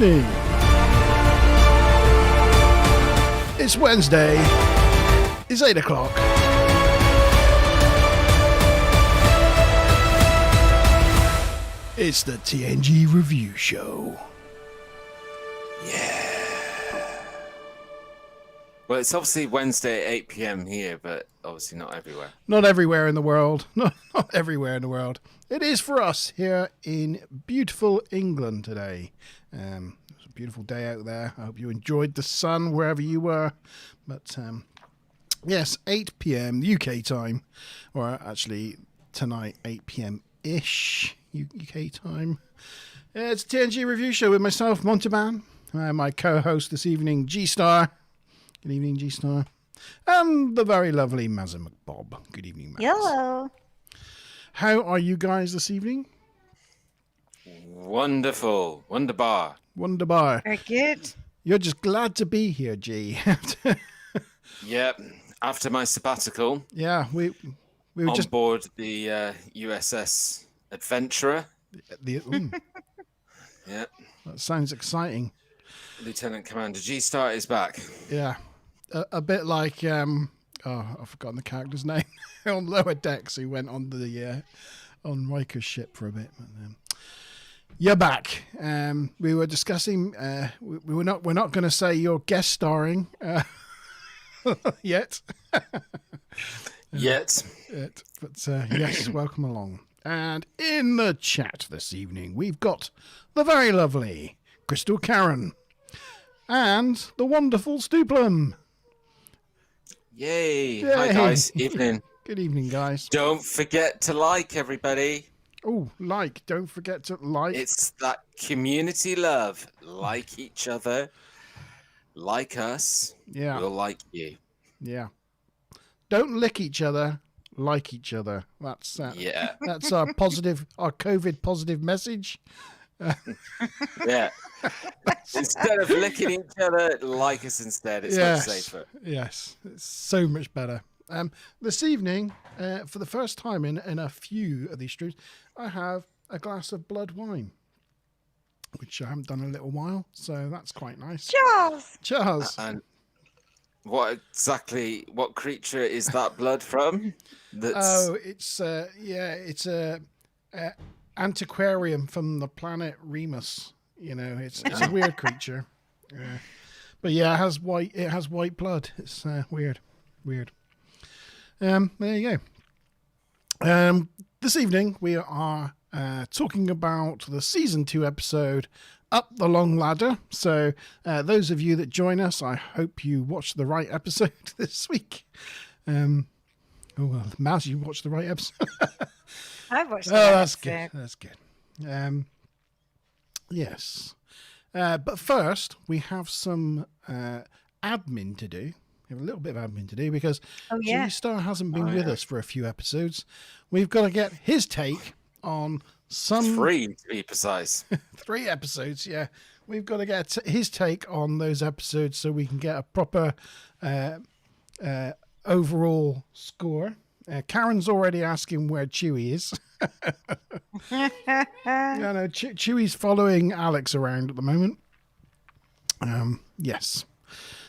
evening. It's Wednesday. It's 8 o'clock. It's the TNG Review Show. Yeah. Well, it's obviously Wednesday at 8 p.m. here, but obviously not everywhere. Not everywhere in the world. Not everywhere in the world. It is for us here in beautiful England today. It's a beautiful day out there. I hope you enjoyed the sun wherever you were. But yes, 8 p.m. UK time, or actually tonight 8 p.m.-ish UK time. It's a TNG Review Show with myself, Monteban, my co-host this evening, G-Star. Good evening, G-Star. And the very lovely Mazza McBob. Good evening, Maz. Hello. How are you guys this evening? Wonderful. Wonderbar. Wonderbar. Very good. You're just glad to be here, G. Yep. After my sabbatical, Yeah, we were on just... board the USS Adventurer. Yep. That sounds exciting. Lieutenant Commander G-Star is back. Yeah. A bit like... I've forgotten the character's name. On Lower Decks, who went on the on Riker's ship for a bit. But, you're back. We were discussing... we're not going to say you're guest starring yet. Yet. But yes, welcome along. And in the chat this evening, we've got the very lovely Crystal Karen and the wonderful Stuplum. Yay. Yay. Hi, guys. Evening. Good evening, guys. Don't forget to like, everybody. Oh, don't forget to like. It's that community love. Like each other. Like us. Yeah. We'll like you. Yeah. Don't lick each other, like each other. That's Yeah. That's our COVID positive message. Yeah. Instead of licking each other, like us instead. It's much safer. Yes, it's so much better. This evening, for the first time in a few of these streams, I have a glass of blood wine, which I haven't done in a little while, so that's quite nice. Charles. Charles. And what creature is that blood from? It's a antiquarium from the planet Remus. You know, it's a weird creature. But yeah, it has white blood. It's weird. There you go. This evening we are talking about the season 2 episode Up the Long Ladder. So those of you that join us, I hope you watched the right episode this week. Mouse, you watched the right episode. I've watched that's good. That's good. Yes. But first, we have some admin to do. We have a little bit of admin to do because G-Star hasn't been with us for a few episodes. We've got to get his take on some... 3, to be precise. 3 episodes, yeah. We've got to get his take on those episodes so we can get a proper overall score. Karen's already asking where Chewie is. No, Chewie's following Alex around at the moment. Yes.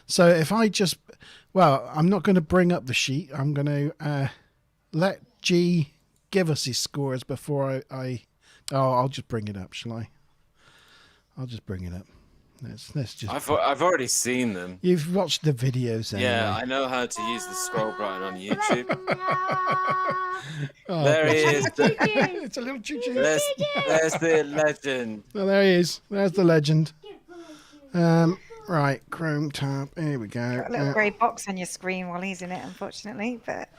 So if I just... Well, I'm not going to bring up the sheet. I'm going to let G give us his scores before I'll just bring it up, shall I? I'll just bring it up. Let's just... I've already seen them. You've watched the videos anyway. Yeah, I know how to use the scroll button on YouTube. Oh, there he is. It's a little choo-choo. There's the legend. Oh, there he is. There's the legend. Right, Chrome tab. Here we go. Got a little grey box on your screen while he's in it, unfortunately. But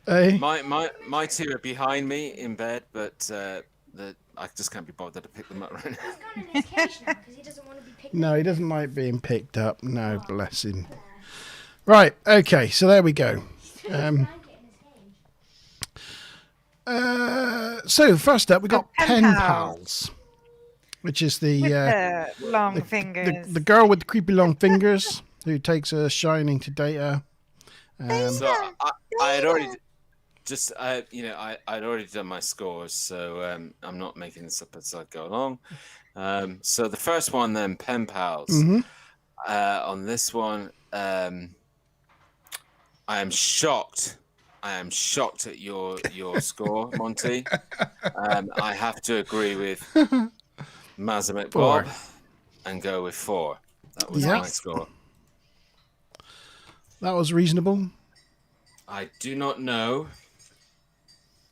Hey. My 2 are behind me in bed, but I just can't be bothered to pick them up right now. He's got an irritation because he doesn't want to be picked No, he doesn't like being picked up. No, bless him. Right, okay, so there we go. So first up, we got Pen Pals, which is the long fingers. the girl with the creepy long fingers who takes a shining to Data. So I had already I'd already done my scores, so I'm not making this up as I go along. So the first one, then, Pen Pals. Mm-hmm. On this one, I am shocked. I am shocked at your score, Monty. I have to agree with Mazamet 4. Bob and go with 4. That was Yeah. my score. That was reasonable. I do not know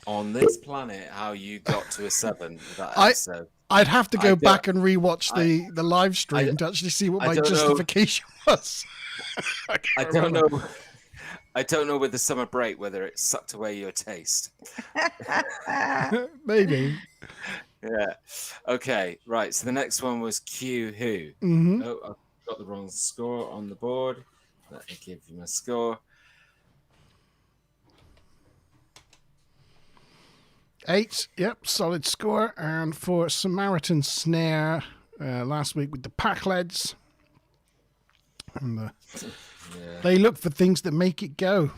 on this planet how you got to a 7 with that episode. I'd have to go I back and rewatch I- the live stream I- to actually see what I my don't know. justification was. I don't know. I don't know with the summer break whether it sucked away your taste. Maybe. Yeah. Okay. Right. So the next one was Q Who. Mm-hmm. Oh, I've got the wrong score on the board. Let me give you my score. 8. Yep, solid score. And for Samaritan Snare, last week with the Packleds. And they look for things that make it go.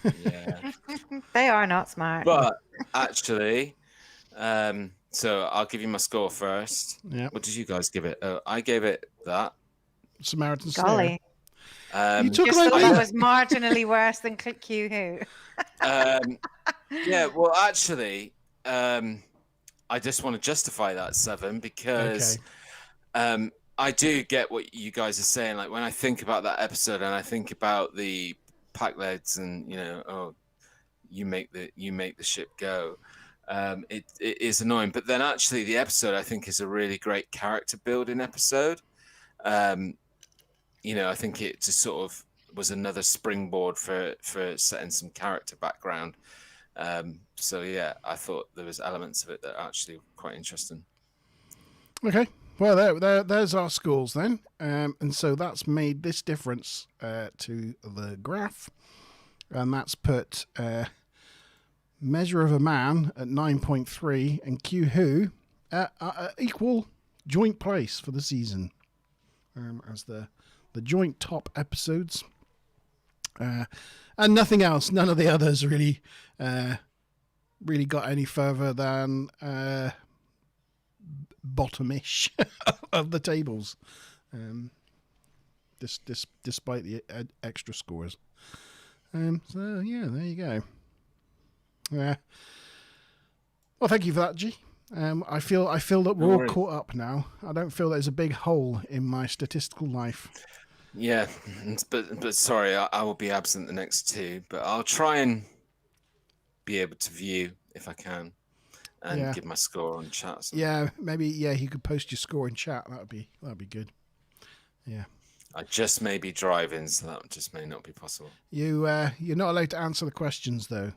Yeah. They are not smart. But actually, so I'll give you my score first. Yeah, What did you guys give it? Oh, I gave it that. Samaritan Snare. Golly. You took Just away thought my- that was marginally worse than Q Who. Yeah, well, actually, I just want to justify that 7 because I do get what you guys are saying. Like when I think about that episode and I think about the Packleds and you make the ship go. It is annoying, but then actually the episode I think is a really great character building episode. I think it just sort of was another springboard for setting some character background. So yeah, I thought there was elements of it that are actually quite interesting. Okay. Well, there's our scores then. And so that's made this difference to the graph. And that's put Measure of a Man at 9.3 and Q Who at equal joint place for the season as the joint top episodes. And nothing else. None of the others really got any further than bottomish of the tables, despite the extra scores. So yeah, there you go. Well, thank you for that, G. I feel that we're all caught up now. I don't feel there's a big hole in my statistical life. Yeah, but sorry, I will be absent the next 2, but I'll try and be able to view if I can and give my score on chat. Yeah, maybe you could post your score in chat. That'd be good. Yeah. I just may be driving, so that just may not be possible. You're not allowed to answer the questions though.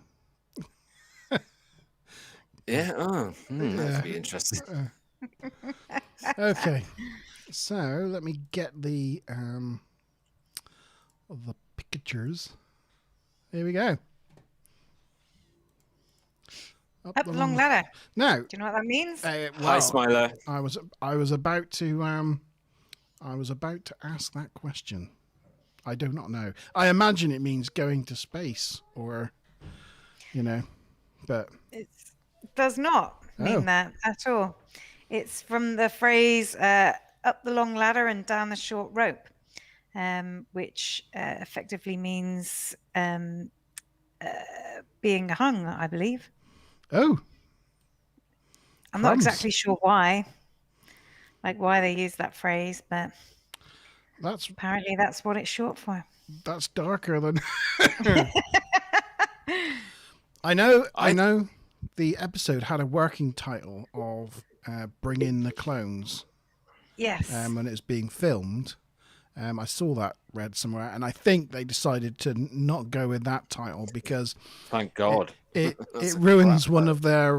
Yeah. Oh, that'd be interesting. Okay. So let me get the pictures. Here we go. Up the long ladder. Now, Do you know what that means? Hi, Smiler. I was about to ask that question. I do not know. I imagine it means going to space, or but It does not mean that at all. It's from the phrase up the long ladder and down the short rope, which effectively means being hung, I believe. oh, I'm not crumbs. exactly sure why they use that phrase, but That's apparently that's what it's short for. that's darker than I know the episode had a working title of Bring in the Clones. Yes. When it was being filmed. I saw that read somewhere, and I think they decided to not go with that title because Thank God. it ruins one of their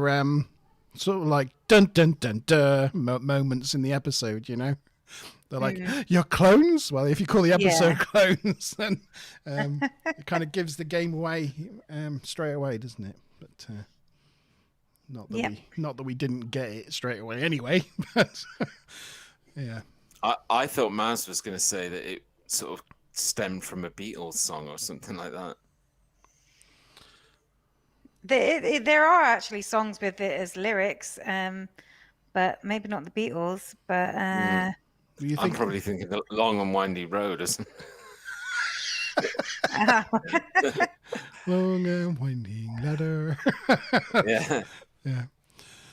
sort of like dun dun dun dun moments in the episode. They're like, "You're clones." Well, if you call the episode "Clones," then it kind of gives the game away straight away, doesn't it? But not that we didn't get it straight away anyway. But yeah. I thought Maz was going to say that it sort of stemmed from a Beatles song or something like that. There are actually songs with it as lyrics, but but maybe not the Beatles. But Do you I'm think? probably thinking the long and windy road or something. Long and winding ladder. Yeah. Yeah.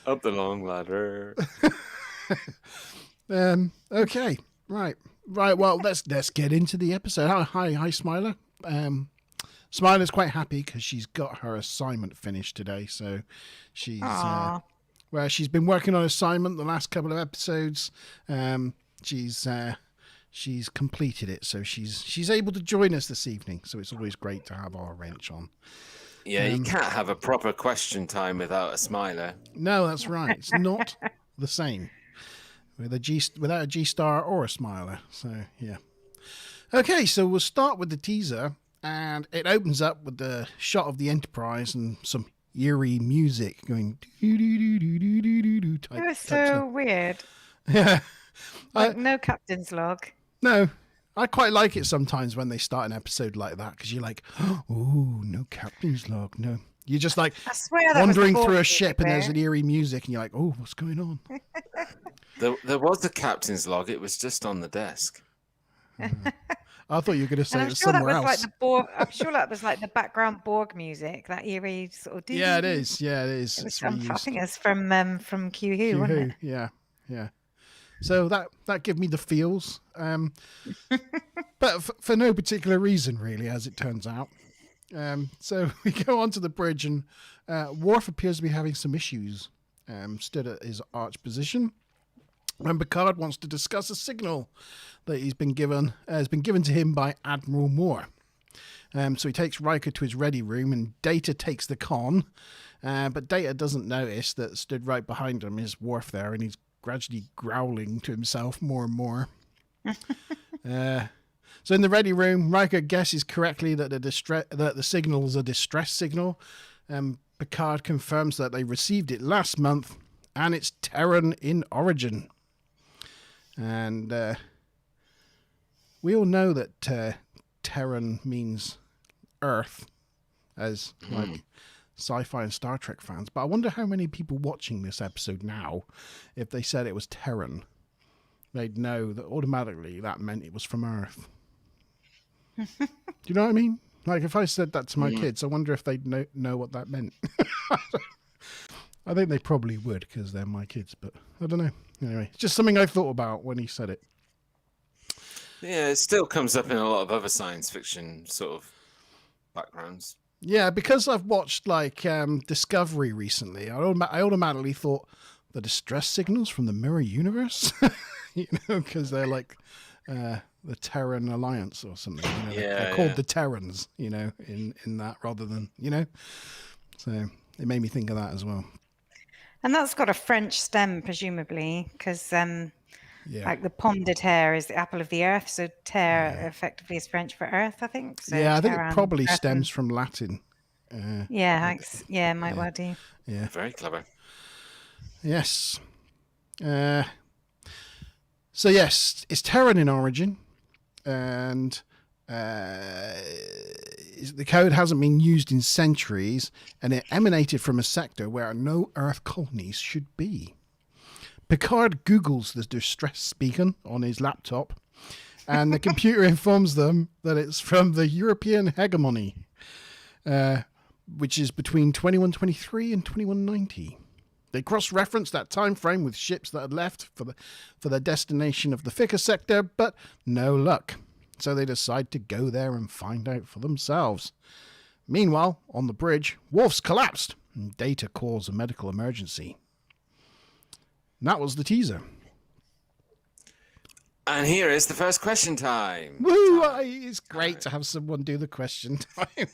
Up the long ladder. Okay. Right. Well, let's get into the episode. Hi, Smiler. Smiler's quite happy because she's got her assignment finished today. So she's she's been working on assignment the last couple of episodes. She's completed it, so she's able to join us this evening. So it's always great to have our wrench on. Yeah, you can't have a proper question time without a Smiler. No, that's right. It's not the same without a G star or a Smiler. So yeah. Okay, so we'll start with the teaser, and it opens up with the shot of the Enterprise and some eerie music going. It was so weird. Yeah. Like no captain's log. No, I quite like it sometimes when they start an episode like that because you're like, oh, no captain's log, no. You're just like I swear that wandering was the through a Borg ship and there's bit. an eerie music and you're like, oh, what's going on? There was the captain's log. It was just on the desk. I thought you were going to say And it I'm was sure that somewhere was like else. the Borg. I'm sure that was like the background Borg music, that eerie sort of. Yeah, it is. Yeah, it is. It was It's from, I reused. think it's from Q Who, wasn't it? Yeah, yeah. So that gave me the feels, but for no particular reason, really, as it turns out. So we go onto the bridge, and Worf appears to be having some issues. Stood at his arch position, and Picard wants to discuss a signal that has been given to him by Admiral Moore. So he takes Riker to his ready room, and Data takes the con, but Data doesn't notice that stood right behind him is Worf there, and he's gradually growling to himself more and more. So in the ready room, Riker guesses correctly that the signal is a distress signal. Picard confirms that they received it last month, and it's Terran in origin. And we all know that Terran means Earth, as like sci-fi and Star Trek fans. But I wonder how many people watching this episode now, if they said it was Terran, they'd know that automatically that meant it was from Earth. Do you know what I mean? Like if I said that to my kids, I wonder if they'd know what that meant. I think they probably would because they're my kids, but I don't know. Anyway, it's just something I thought about when he said it. Yeah, it still comes up in a lot of other science fiction sort of backgrounds. Yeah, because I've watched like Discovery recently, I automatically thought the distress signals from the Mirror Universe, you know, because they're like the Terran Alliance or something. You know? They're called the Terrans, you know, in that rather than, you know. So it made me think of that as well. And that's got a French stem, presumably, because like the pomme de terre is the apple of the earth, so terre effectively is French for earth, I think. So yeah, I think it terran, probably earth stems from Latin. might well do. Yeah. Very clever. Yes. So yes, it's Terran in origin, and the code hasn't been used in centuries, and it emanated from a sector where no Earth colonies should be. Picard Googles the distress beacon on his laptop, and the computer informs them that it's from the European hegemony, which is between 2123 and 2190. They cross-referenced that time frame with ships that had left for the destination of the Thicka sector, but no luck. So they decide to go there and find out for themselves. Meanwhile, on the bridge, Worf's collapsed, and Data calls a medical emergency. And that was the teaser. And here is the first question time. Woo! It's great to have someone do the question time.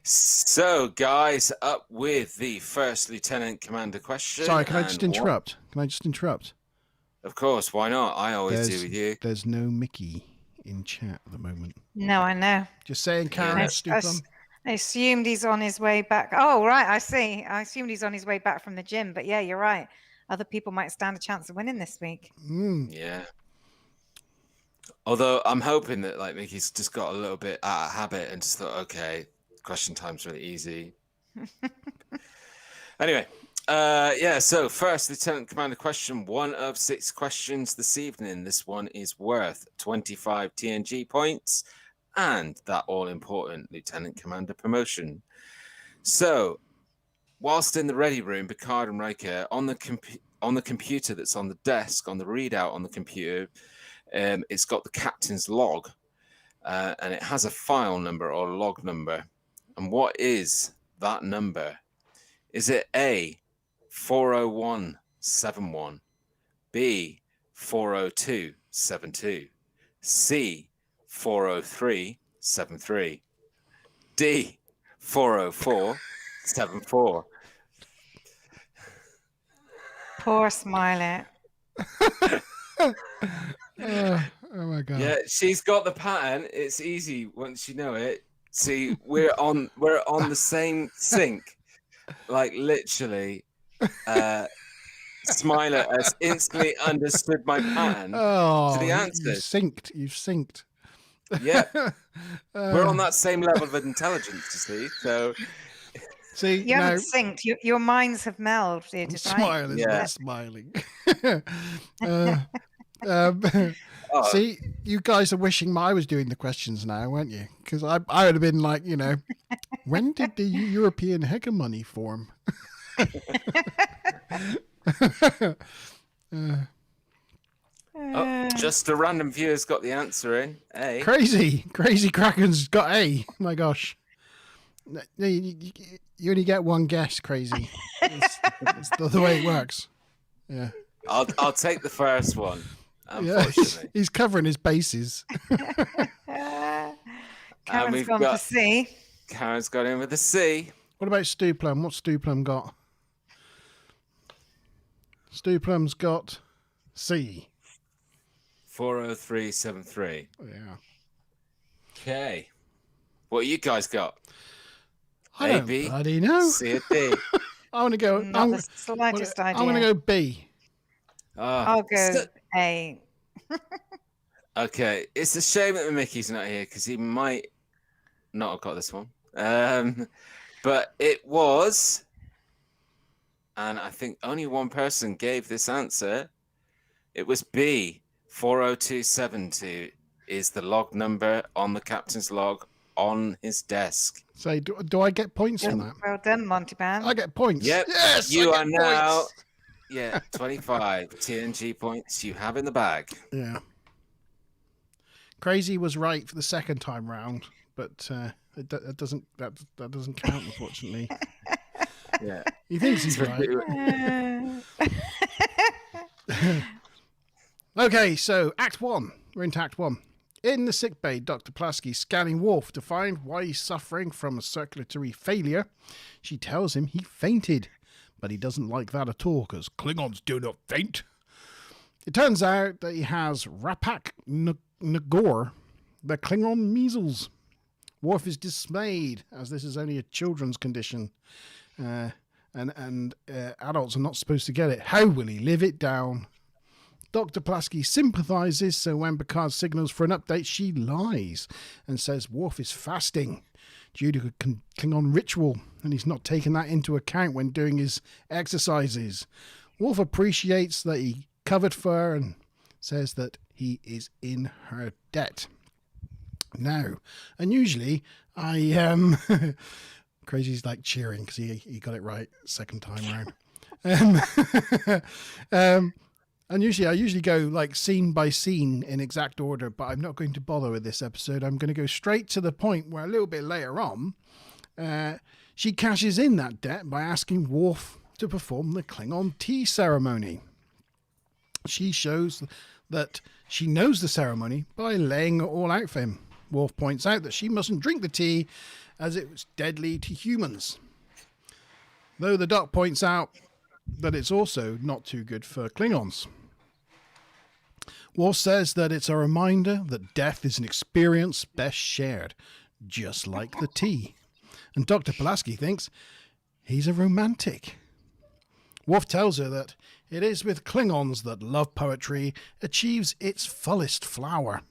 So, guys, up with the first Lieutenant Commander question. Sorry, can I just interrupt? Of course, why not? I always do with you. There's no Mickey in chat at the moment. No, I know. Just saying, Karen, stupid. I assumed he's on his way back. Oh, right, I see. I assumed he's on his way back from the gym. But yeah, you're right. Other people might stand a chance of winning this week. Yeah. Although I'm hoping that like Mickey's just got a little bit out of habit and just thought, okay, question time's really easy. Anyway, So first, Lieutenant Commander question, 1 of 6 questions this evening. This one is worth 25 TNG points and that all-important Lieutenant Commander promotion. So, whilst in the ready room, Picard and Riker, on the computer that's on the desk, on the readout on the computer, it's got the captain's log, and it has a file number or log number. And what is that number? Is it A, 40171, B, 40272, C, 40373, D, 40474? Poor Smiley. Oh my god. Yeah, she's got the pattern. It's easy once you know it. See, we're on the same sync. Like literally, Smiler has instantly understood my pattern Oh, to the answer. You've synced. Yeah, we're on that same level of intelligence, you see. So, See, You now, haven't synced. Your minds have melded, right? Smile is Yeah. not smiling. oh, See, you guys are wishing I was doing the questions now, weren't you? Because I would have been like, when did the European hegemony form? just a random viewer's got the answer in. A. Crazy Kraken's got A. My gosh. No, you only get one guess, Crazy. It's the way it works. Yeah. I'll take the first one. Yeah, Unfortunately, he's covering his bases. Karen's we've gone got- for C. Karen's got in with a C. What about Stu Plum? What's Stu Plum got? Stu Plum's got C. 40373. Yeah. Okay. What you guys got? I don't A, B, bloody know. C, or D? I want to go. Not the slightest idea. I'm going to go B. I'll go A. Okay, it's a shame that Mickey's not here because he might not have got this one. But it was, and I think only one person gave this answer. It was B. 40272 is the log number on the captain's log on his desk. So do I get points from that? Well done, Monty Ban. I get points. Yep. Yes. You I are get now. points. Yeah, 25 TNG points you have in the bag. Yeah. Crazy was right for the second time round, but that doesn't count, unfortunately. Yeah. He thinks he's right. Okay, so Act 1. We're into Act 1. In the sickbay, Dr. Pulaski scanning Worf to find why he's suffering from a circulatory failure. She tells him he fainted, but he doesn't like that at all because Klingons do not faint. It turns out that he has Rapak Nagor, the Klingon measles. Worf is dismayed as this is only a children's condition, and adults are not supposed to get it. How will he live it down? Dr. Pulaski sympathizes, so when Picard signals for an update, she lies and says Worf is fasting due to a Klingon ritual, and he's not taking that into account when doing his exercises. Worf appreciates that he covered for her and says that he is in her debt. Now, unusually, Crazy's like cheering because he got it right second time round. And I usually go like scene by scene in exact order, but I'm not going to bother with this episode. I'm going to go straight to the point where a little bit later on, she cashes in that debt by asking Worf to perform the Klingon tea ceremony. She shows that she knows the ceremony by laying it all out for him. Worf points out that she mustn't drink the tea as it was deadly to humans. Though the doc points out that it's also not too good for Klingons. Worf says that it's a reminder that death is an experience best shared, just like the tea. And Dr. Pulaski thinks he's a romantic. Worf tells her that it is with Klingons that love poetry achieves its fullest flower.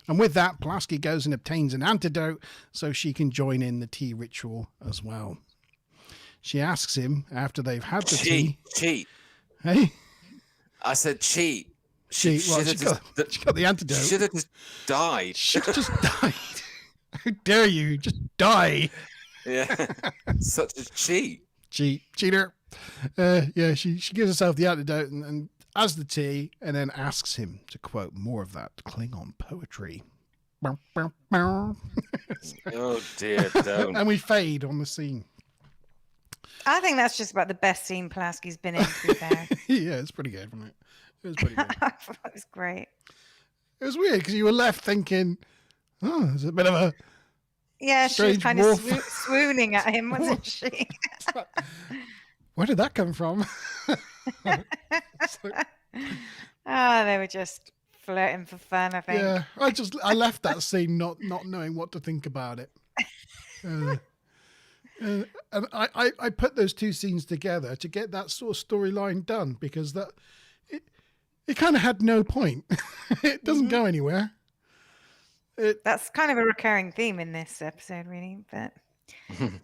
And with that, Pulaski goes and obtains an antidote so she can join in the tea ritual as well. she asks him after they've had the Cheat. tea. Cheat. Hey, I said cheat. she should have got the antidote. should have just died. She just died. How dare you? Just die. Yeah. Such a cheat. Cheater. Yeah, she gives herself the antidote and has the tea and then asks him to quote more of that Klingon poetry. Oh dear, don't. And we fade on the scene. I think that's just about the best scene Pulaski's been in, to be fair. Yeah, it's pretty good, wasn't it? It was pretty good. I thought it was great. It was weird because you were left thinking, oh, there's a bit of a... Yeah, she was Strange kind wolf. of swooning at him, wasn't she? Where did that come from? It's like, Oh, they were just flirting for fun, I think. yeah, I left that scene not knowing what to think about it. And I put those two scenes together to get that sort of storyline done because that it kind of had no point. It doesn't go anywhere. That's kind of a recurring theme in this episode, really. But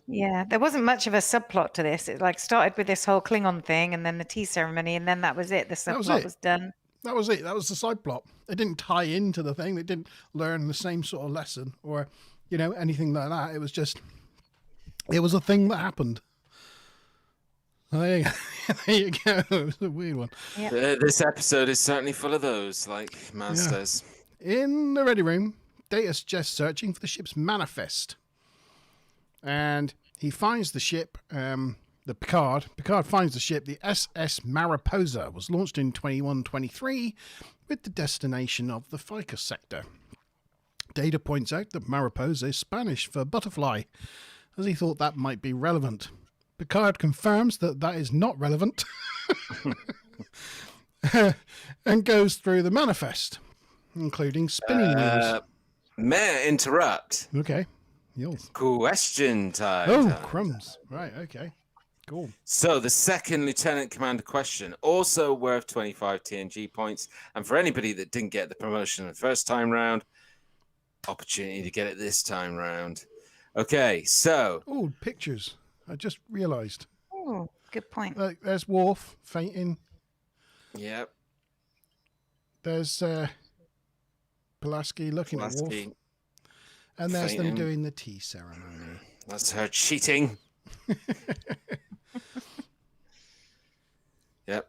yeah, there wasn't much of a subplot to this. It like started with this whole Klingon thing, and then the tea ceremony, and then that was it. The subplot was done. That was it. That was the side plot. It didn't tie into the thing. They didn't learn the same sort of lesson or, anything like that. It was just, it was a thing that happened. There you go. There you go. It was a weird one. This episode is certainly full of those, like Maz says. In the ready room, Data suggests searching for the ship's manifest. And he finds the ship, the Picard. Picard finds the ship, the SS Mariposa, was launched in 2123 with the destination of the Ficus sector. Data points out that Mariposa is Spanish for butterfly, as he thought that might be relevant. Picard confirms that that is not relevant and goes through the manifest, including spinning wheels. May I interrupt? Okay. Yours. Question time. Oh, crumbs. Right, okay. Cool. So the second Lieutenant Commander question, also worth 25 TNG points. And for anybody that didn't get the promotion the first time round, opportunity to get it this time round. Okay, so... Oh, pictures. I just realised. Oh, good point. There's Worf fainting. Yep. There's Pulaski looking at Worf. And there's them doing the tea ceremony. That's her cheating. Yep.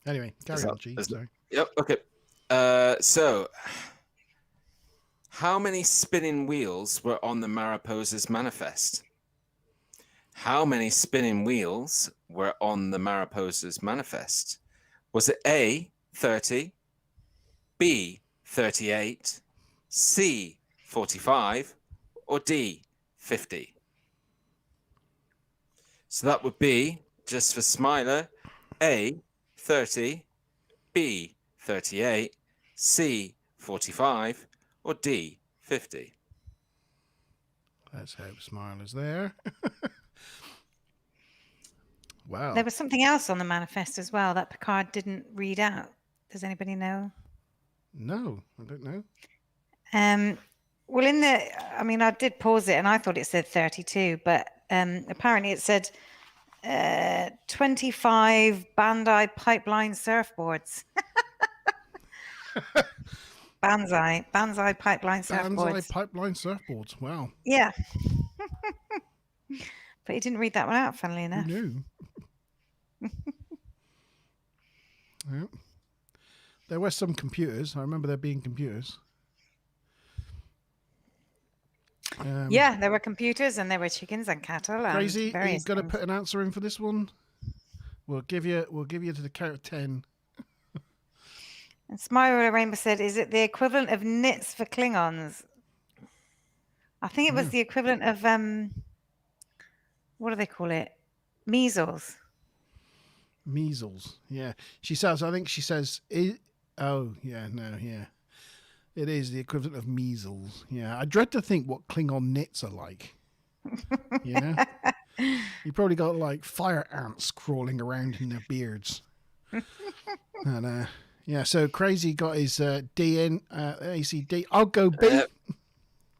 Anyway, carry on, G. Sorry. Yep, okay. So, how many spinning wheels were on the Mariposa's manifest? How many spinning wheels were on the Mariposa's manifest? Was it A, 30, B, 38, C, 45, or D, 50? So that would be, just for Smiler, A, 30, B, 38, C, 45, or D, 50. Let's hope Smiler's there. Wow. There was something else on the manifest as well that Picard didn't read out. Does anybody know? No, I don't know. Well, I did pause it and I thought it said 32, but apparently it said 25 Bandai pipeline surfboards. Banzai pipeline surfboards. Banzai pipeline surfboards. Wow. Yeah. But he didn't read that one out, funnily enough. Who knew? Yep. There were some computers. I remember there being computers. Yeah, there were computers and there were chickens and cattle. Crazy. And You've got to put an answer in for this one. We'll give you to the count of 10. And Smile Rainbow said, "Is it the equivalent of knits for Klingons?" I think it was the equivalent of what do they call it? Measles. Measles. Yeah. She says. I think she says. Oh yeah. No. Yeah. It is the equivalent of measles. Yeah. I dread to think what Klingon knits are like. You know. You probably got like fire ants crawling around in their beards. And yeah. So Crazy got his D in ACD. I'll go B.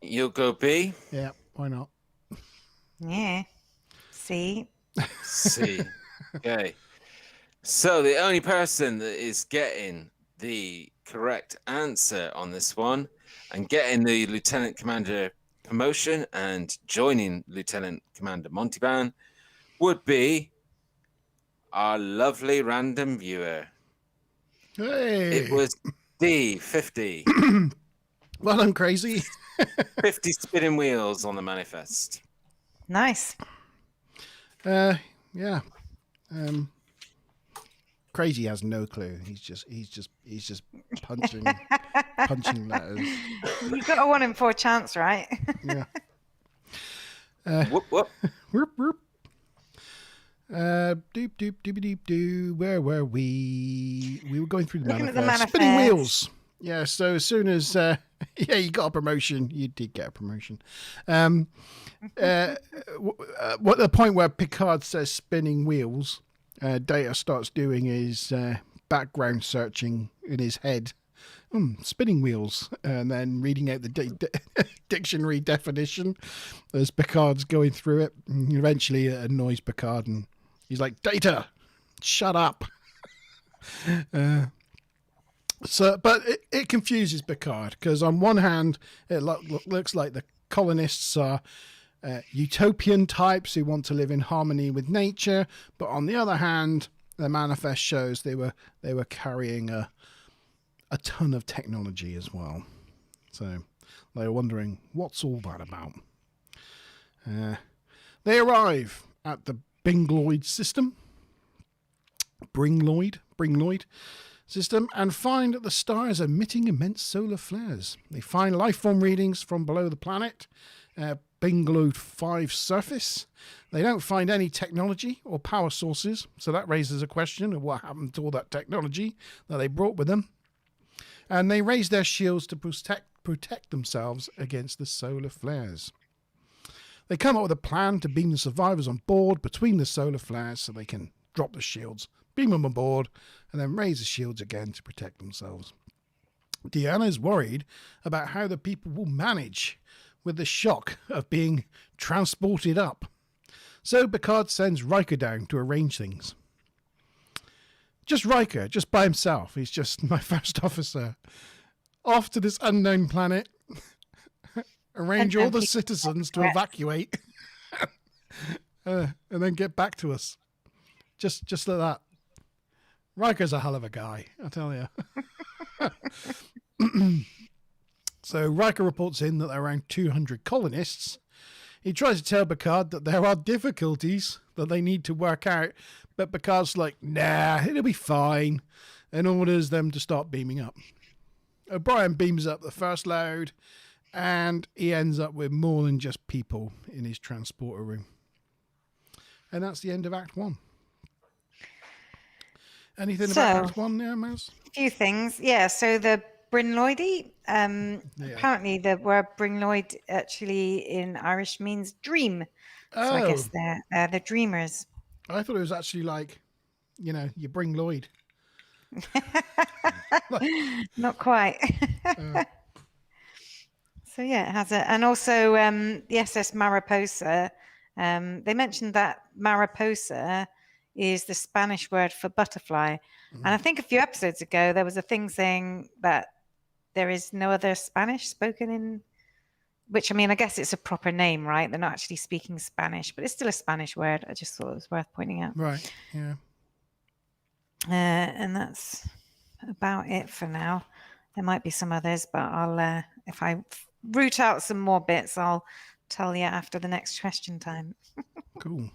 You'll go B. Yeah. Why not? Yeah. C. See. Okay. So the only person that is getting the correct answer on this one and getting the Lieutenant Commander promotion and joining Lieutenant Commander Monteban would be our lovely random viewer. Hey. It was D50. Well done, Crazy. 50 spinning wheels on the manifest. Nice. Yeah. Crazy has no clue. He's just punching letters. You got a 1 in 4 chance, right? Yeah. Whoop, whoop. Whoop, whoop. Doop doop doopy doop doo. Where were we? We were going through the Looking at the manifest. Spinning manifest. wheels. Yeah. So as soon as you got a promotion, you did get a promotion. What the point where Picard says spinning wheels, Data starts doing his background searching in his head. Spinning wheels, and then reading out the dictionary definition as Picard's going through it. And eventually it annoys Picard and he's like, Data, shut up. But it confuses Picard because on one hand it looks like the colonists are utopian types who want to live in harmony with nature, but on the other hand the manifest shows they were carrying a ton of technology as well. So they were wondering, what's all that about? They arrive at the Bringloid system system and find that the star is emitting immense solar flares. They find life form readings from below the planet, Bringloid 5 surface. They don't find any technology or power sources, so that raises a question of what happened to all that technology that they brought with them. And they raise their shields to protect themselves against the solar flares. They come up with a plan to beam the survivors on board between the solar flares so they can drop the shields, beam them on board, and then raise the shields again to protect themselves. Deanna is worried about how the people will manage with the shock of being transported up. So Picard sends Riker down to arrange things. Just Riker, just by himself. He's just my first officer. Off to this unknown planet. Arrange all the citizens to evacuate. And then get back to us. Just like that. Riker's a hell of a guy, I tell you. So Riker reports in that there are around 200 colonists. He tries to tell Picard that there are difficulties that they need to work out, but Picard's like, nah, it'll be fine, and orders them to start beaming up. O'Brien beams up the first load, and he ends up with more than just people in his transporter room. And that's the end of Act 1. Anything about Act 1 there, Maz? A few things. Yeah, so the Bringloidi, apparently the word Bringloid actually in Irish means dream. So I guess they're the dreamers. I thought it was actually like, you bring Lloyd. Not quite. So yeah, it has a, and also the SS Mariposa. They mentioned that Mariposa is the Spanish word for butterfly, and I think a few episodes ago there was a thing saying that there is no other Spanish spoken in. Which, I mean, I guess it's a proper name, right? They're not actually speaking Spanish, but it's still a Spanish word. I just thought it was worth pointing out. Right, yeah. And that's about it for now. There might be some others, but I'll, if I root out some more bits, I'll tell you after the next question time. Cool.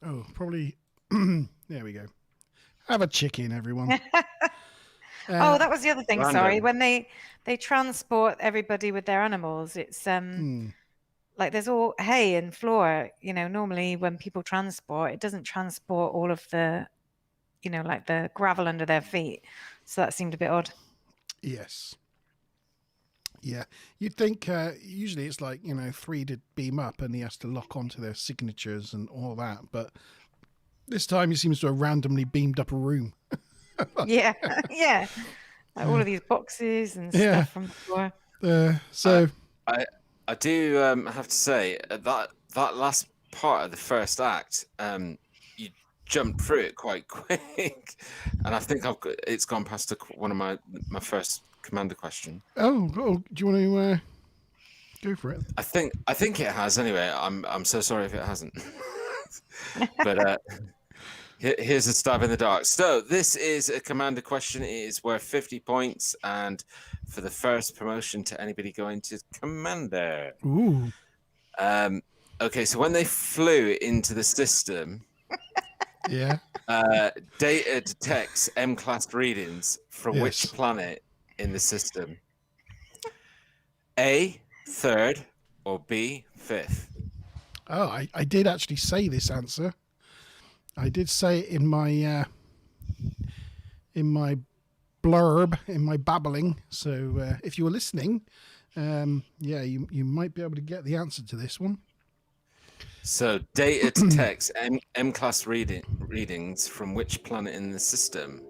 Oh, probably, there we go. Have a chicken, everyone. Oh, that was the other thing. Random. Sorry, when they transport everybody with their animals, it's like there's all hay and floor. Normally when people transport, it doesn't transport all of the, like the gravel under their feet. So that seemed a bit odd. Yes. Yeah, you'd think usually it's like 3 to beam up, and he has to lock onto their signatures and all that. But this time he seems to have randomly beamed up a room. Yeah, yeah. Like all of these boxes and stuff from the floor. So I do have to say that last part of the first act, jumped through it quite quick, and I think it's gone past one of my first commander question. Oh, do you want to go for it? I think it has anyway. I'm so sorry if it hasn't. But here's a stab in the dark. So this is a commander question. It is worth 50 points, and for the first promotion to anybody going to commander. Ooh. Okay, so when they flew into the system, Yeah. data detects M-class readings from Yes. which planet in the system? A, third, or B, fifth? Oh, I did actually say this answer. I did say it in my blurb, in my babbling. So if you were listening, you might be able to get the answer to this one. So data detects M-class readings from which planet in the system?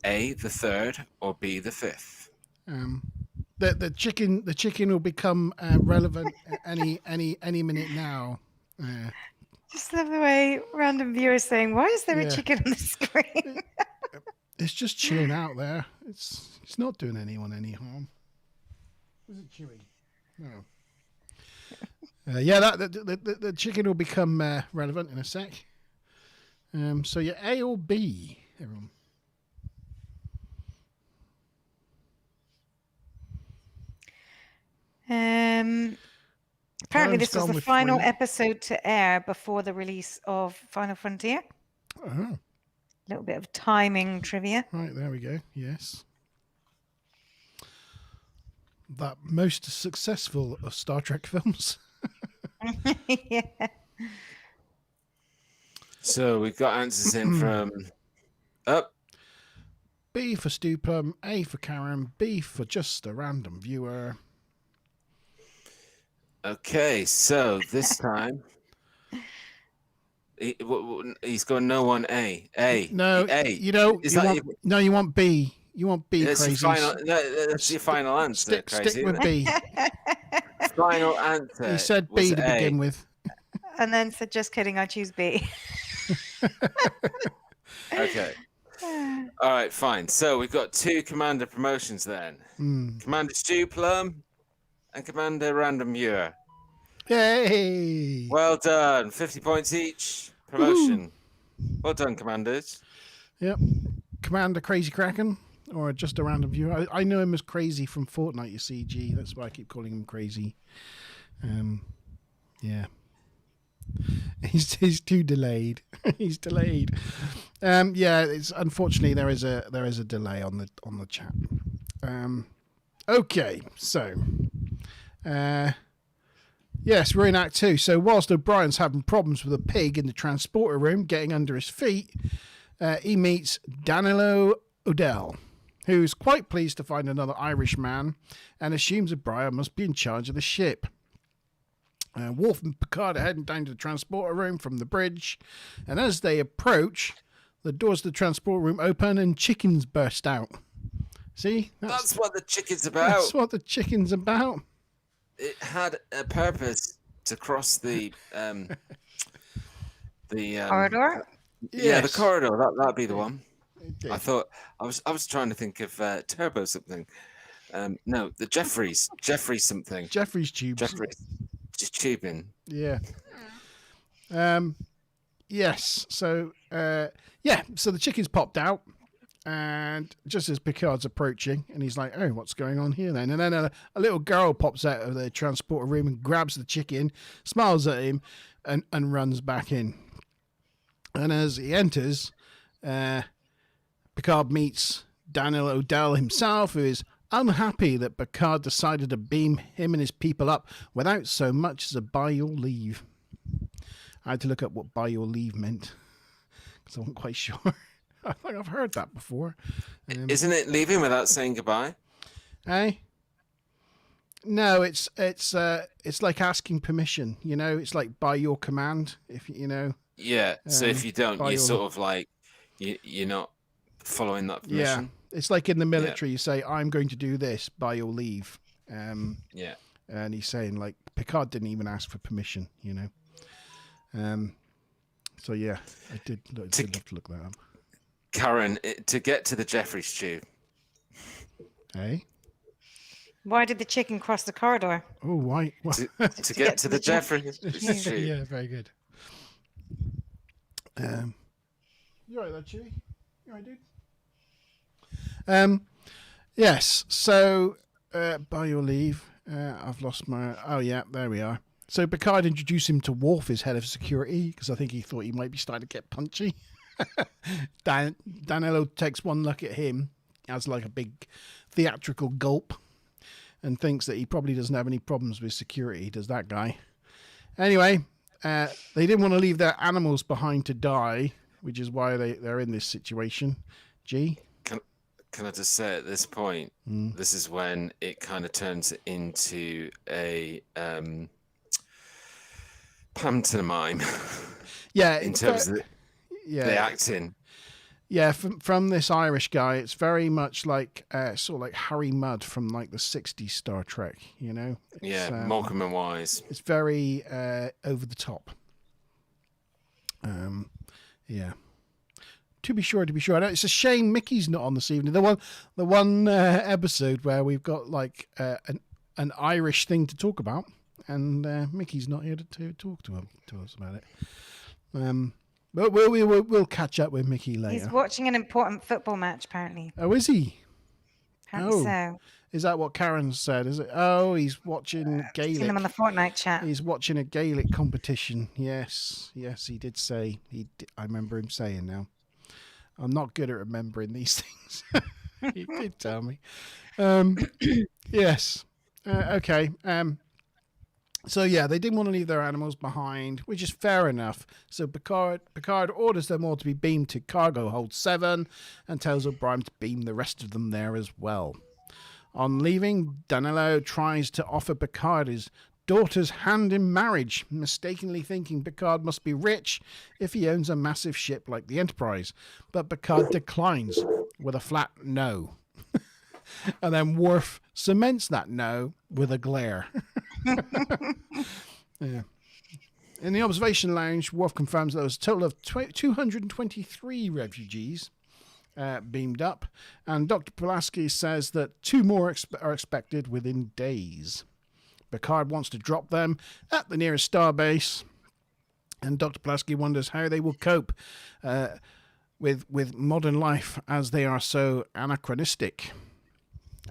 A, the third, or B, the fifth? The chicken will become relevant any minute now. Just love the way random viewers saying, "Why is there Yeah. a chicken on the screen?" It's just chilling out there. It's not doing anyone any harm. Is it chewing? No. The chicken will become relevant in a sec. So you're A or B, everyone. Apparently, Karen's this was gone the with final 3. episode to air before the release of Final Frontier. Oh, A little bit of timing trivia. right, there we go. Yes. That most successful of Star Trek films. Yeah. So we've got answers in from up. B for Stu Plum, A for Karen, B for just a random viewer. Okay, so this time he's going no one A. No, A. you don't. Is You that want, no, you want B. You want B, That's your crazy. final. No, that's your final answer. Crazy, Stick with isn't B. it? Final answer. He said was B to A. begin with. And then said, "Just kidding, I choose B." Okay. All right, fine. So we've got 2 commander promotions then. Commander Stu Plum and Commander Random Viewer. Yay! Well done. 50 points each. Promotion. Well done, commanders. Yep. Commander Crazy Kraken, or just a random viewer. I know him as Crazy from Fortnite, you see, G. That's why I keep calling him Crazy. Yeah. He's too delayed. He's delayed. It's unfortunately there is a delay on the chat. Okay, so yes, we're in Act 2. So whilst O'Brien's having problems with a pig in the transporter room getting under his feet, he meets Danilo O'Dell, who's quite pleased to find another Irish man and assumes O'Brien must be in charge of the ship. Worf and Picard are heading down to the transporter room from the bridge, and as they approach, the doors to the transporter room open and chickens burst out. See? That's what the chicken's about. That's what the chicken's about. It had a purpose to cross the Corridor. Yeah, the Yes. corridor. That'd be the one. Okay. I thought I was trying to think of Turbo something. No, the Jeffries something. Jeffrey's tubes. Jeffries, just tubing. Yeah. Yes. So so the chicken's popped out, and just as Picard's approaching, and he's like, "Oh, what's going on here then?" And then a little girl pops out of the transporter room and grabs the chicken, smiles at him, and runs back in. And as he enters, Picard meets Daniel O'Dell himself, who is unhappy that Picard decided to beam him and his people up without so much as a "by your leave." I had to look up what "by your leave" meant because I wasn't quite sure. I think I've heard that before. Isn't it leaving without saying goodbye? Hey? No, it's like asking permission. You know, it's like by your command. If you know. Yeah. So if you don't, by you're your- sort of like you're not following that permission. Yeah, it's like in the military. You say, "I'm going to do this by your leave." Yeah. And he's saying like Picard didn't even ask for permission. You know. So yeah, I did love to look that up. Karen, to get to the Jeffrey stew. Hey. Why did the chicken cross the corridor? Oh, why? To get to the Jeffrey stew. Yeah, very good. You right there, Chewy? You right, dude? Yes. So, by your leave, I've lost my. Oh yeah, there we are. So Picard introduced him to Worf, his head of security, because I think he thought he might be starting to get punchy. Danilo takes one look at him as like a big theatrical gulp and thinks that he probably doesn't have any problems with security, does that guy. Anyway, they didn't want to leave their animals behind to die, which is why they're in this situation. G? Can I just say at this point, this is when it kind of turns into a pantomime. Yeah, in terms of the acting. Yeah, from this Irish guy, it's very much like sort of like Harry Mudd from like the '60s Star Trek, you know? It's, Morecambe and Wise. It's very over the top. Yeah. To be sure. It's a shame Mickey's not on this evening. The one episode where we've got like an Irish thing to talk about, and Mickey's not here to talk to us about it. But we'll catch up with Mickey later. He's watching an important football match, apparently. Oh, is he? Apparently so. Is that what Karen said? Is it? Oh, he's watching Gaelic. Seen him on the Fortnite chat. He's watching a Gaelic competition. Yes, he did say. I remember him saying now. I'm not good at remembering these things. He did tell me. Yes. Okay. So yeah, they didn't want to leave their animals behind, which is fair enough. So Picard orders them all to be beamed to cargo hold 7 and tells O'Brien to beam the rest of them there as well. On leaving, Danilo tries to offer Picard his daughter's hand in marriage, mistakenly thinking Picard must be rich if he owns a massive ship like the Enterprise. But Picard declines with a flat no. And then Worf cements that no with a glare. Yeah. In the observation lounge, Worf confirms there was a total of 223 refugees beamed up, and Dr. Pulaski says that 2 more are expected within days. Picard wants to drop them at the nearest starbase, and Dr. Pulaski wonders how they will cope with modern life as they are so anachronistic.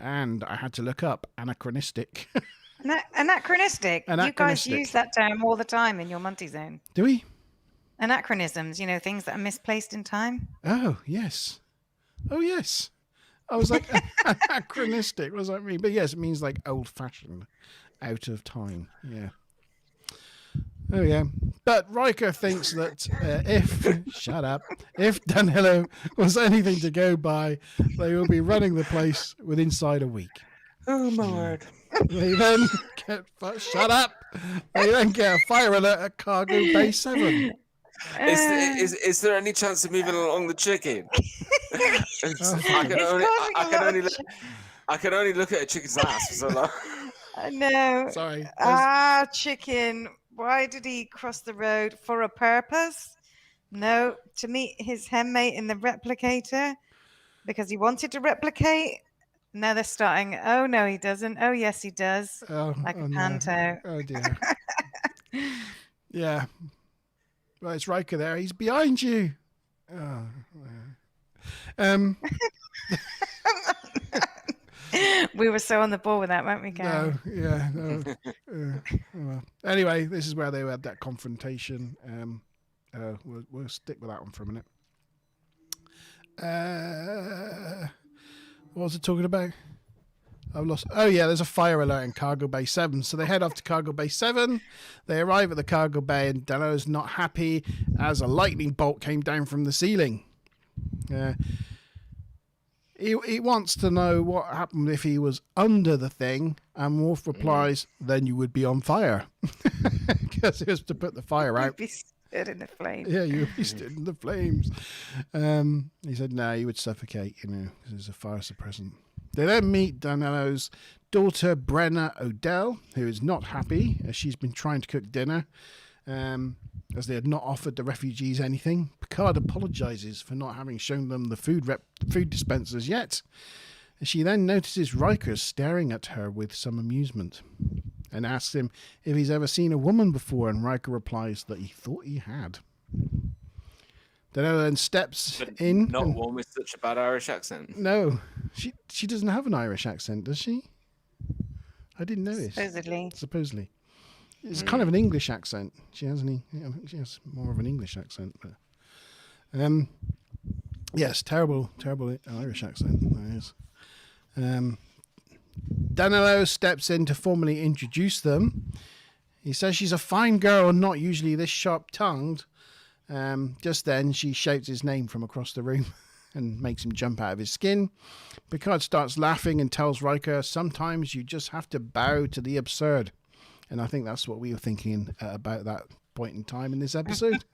And I had to look up anachronistic. Anachronistic. You guys use that term all the time in your Monty Zone. Do we? Anachronisms, things that are misplaced in time. Oh, yes. Oh, yes. I was like, anachronistic. What does that mean? But yes, it means like old-fashioned, out of time. Yeah. Oh, yeah. But Riker thinks that if Danilo was anything to go by, they will be running the place inside a week. Oh, my word. They then get a fire alert at Cargo Bay 7. Is there any chance of moving along the chicken? I can only look at a chicken's ass for so long. No. Sorry. Chicken. Why did he cross the road? For a purpose? No, to meet his henmate in the replicator because he wanted to replicate. Now they're starting. Oh no, he doesn't. Oh yes, he does. A panto. No. Oh dear. Yeah. Well, it's Riker there. He's behind you. Oh. We were so on the ball with that, weren't we, Gary? No. Well. Anyway, this is where they had that confrontation. We'll stick with that one for a minute. What was it talking about? I've lost. Oh yeah, there's a fire alert in Cargo Bay 7. So they head off to Cargo Bay 7. They arrive at the cargo bay, and Danilo's not happy as a lightning bolt came down from the ceiling. He wants to know what happened if he was under the thing, and Worf replies, "Then you would be on fire," because it was to put the fire out. You'd be stood in the flames. Yeah, you would be stood in the flames. He said, "No, you would suffocate, because there's a fire suppressant." They then meet Danilo's daughter, Brenna Odell, who is not happy as she's been trying to cook dinner. As they had not offered the refugees anything, Picard apologizes for not having shown them the food dispensers yet. She then notices Riker staring at her with some amusement and asks him if he's ever seen a woman before, and Riker replies that he thought he had. Danilo then steps in. Not one with such a bad Irish accent. No, she doesn't have an Irish accent, does she? I didn't notice. Supposedly. It's kind of an English accent. She has more of an English accent. But, yes, terrible Irish accent. That is. Danilo steps in to formally introduce them. He says she's a fine girl and not usually this sharp-tongued. Just then, she shouts his name from across the room and makes him jump out of his skin. Picard starts laughing and tells Riker, sometimes you just have to bow to the absurd. And I think that's what we were thinking about that point in time in this episode.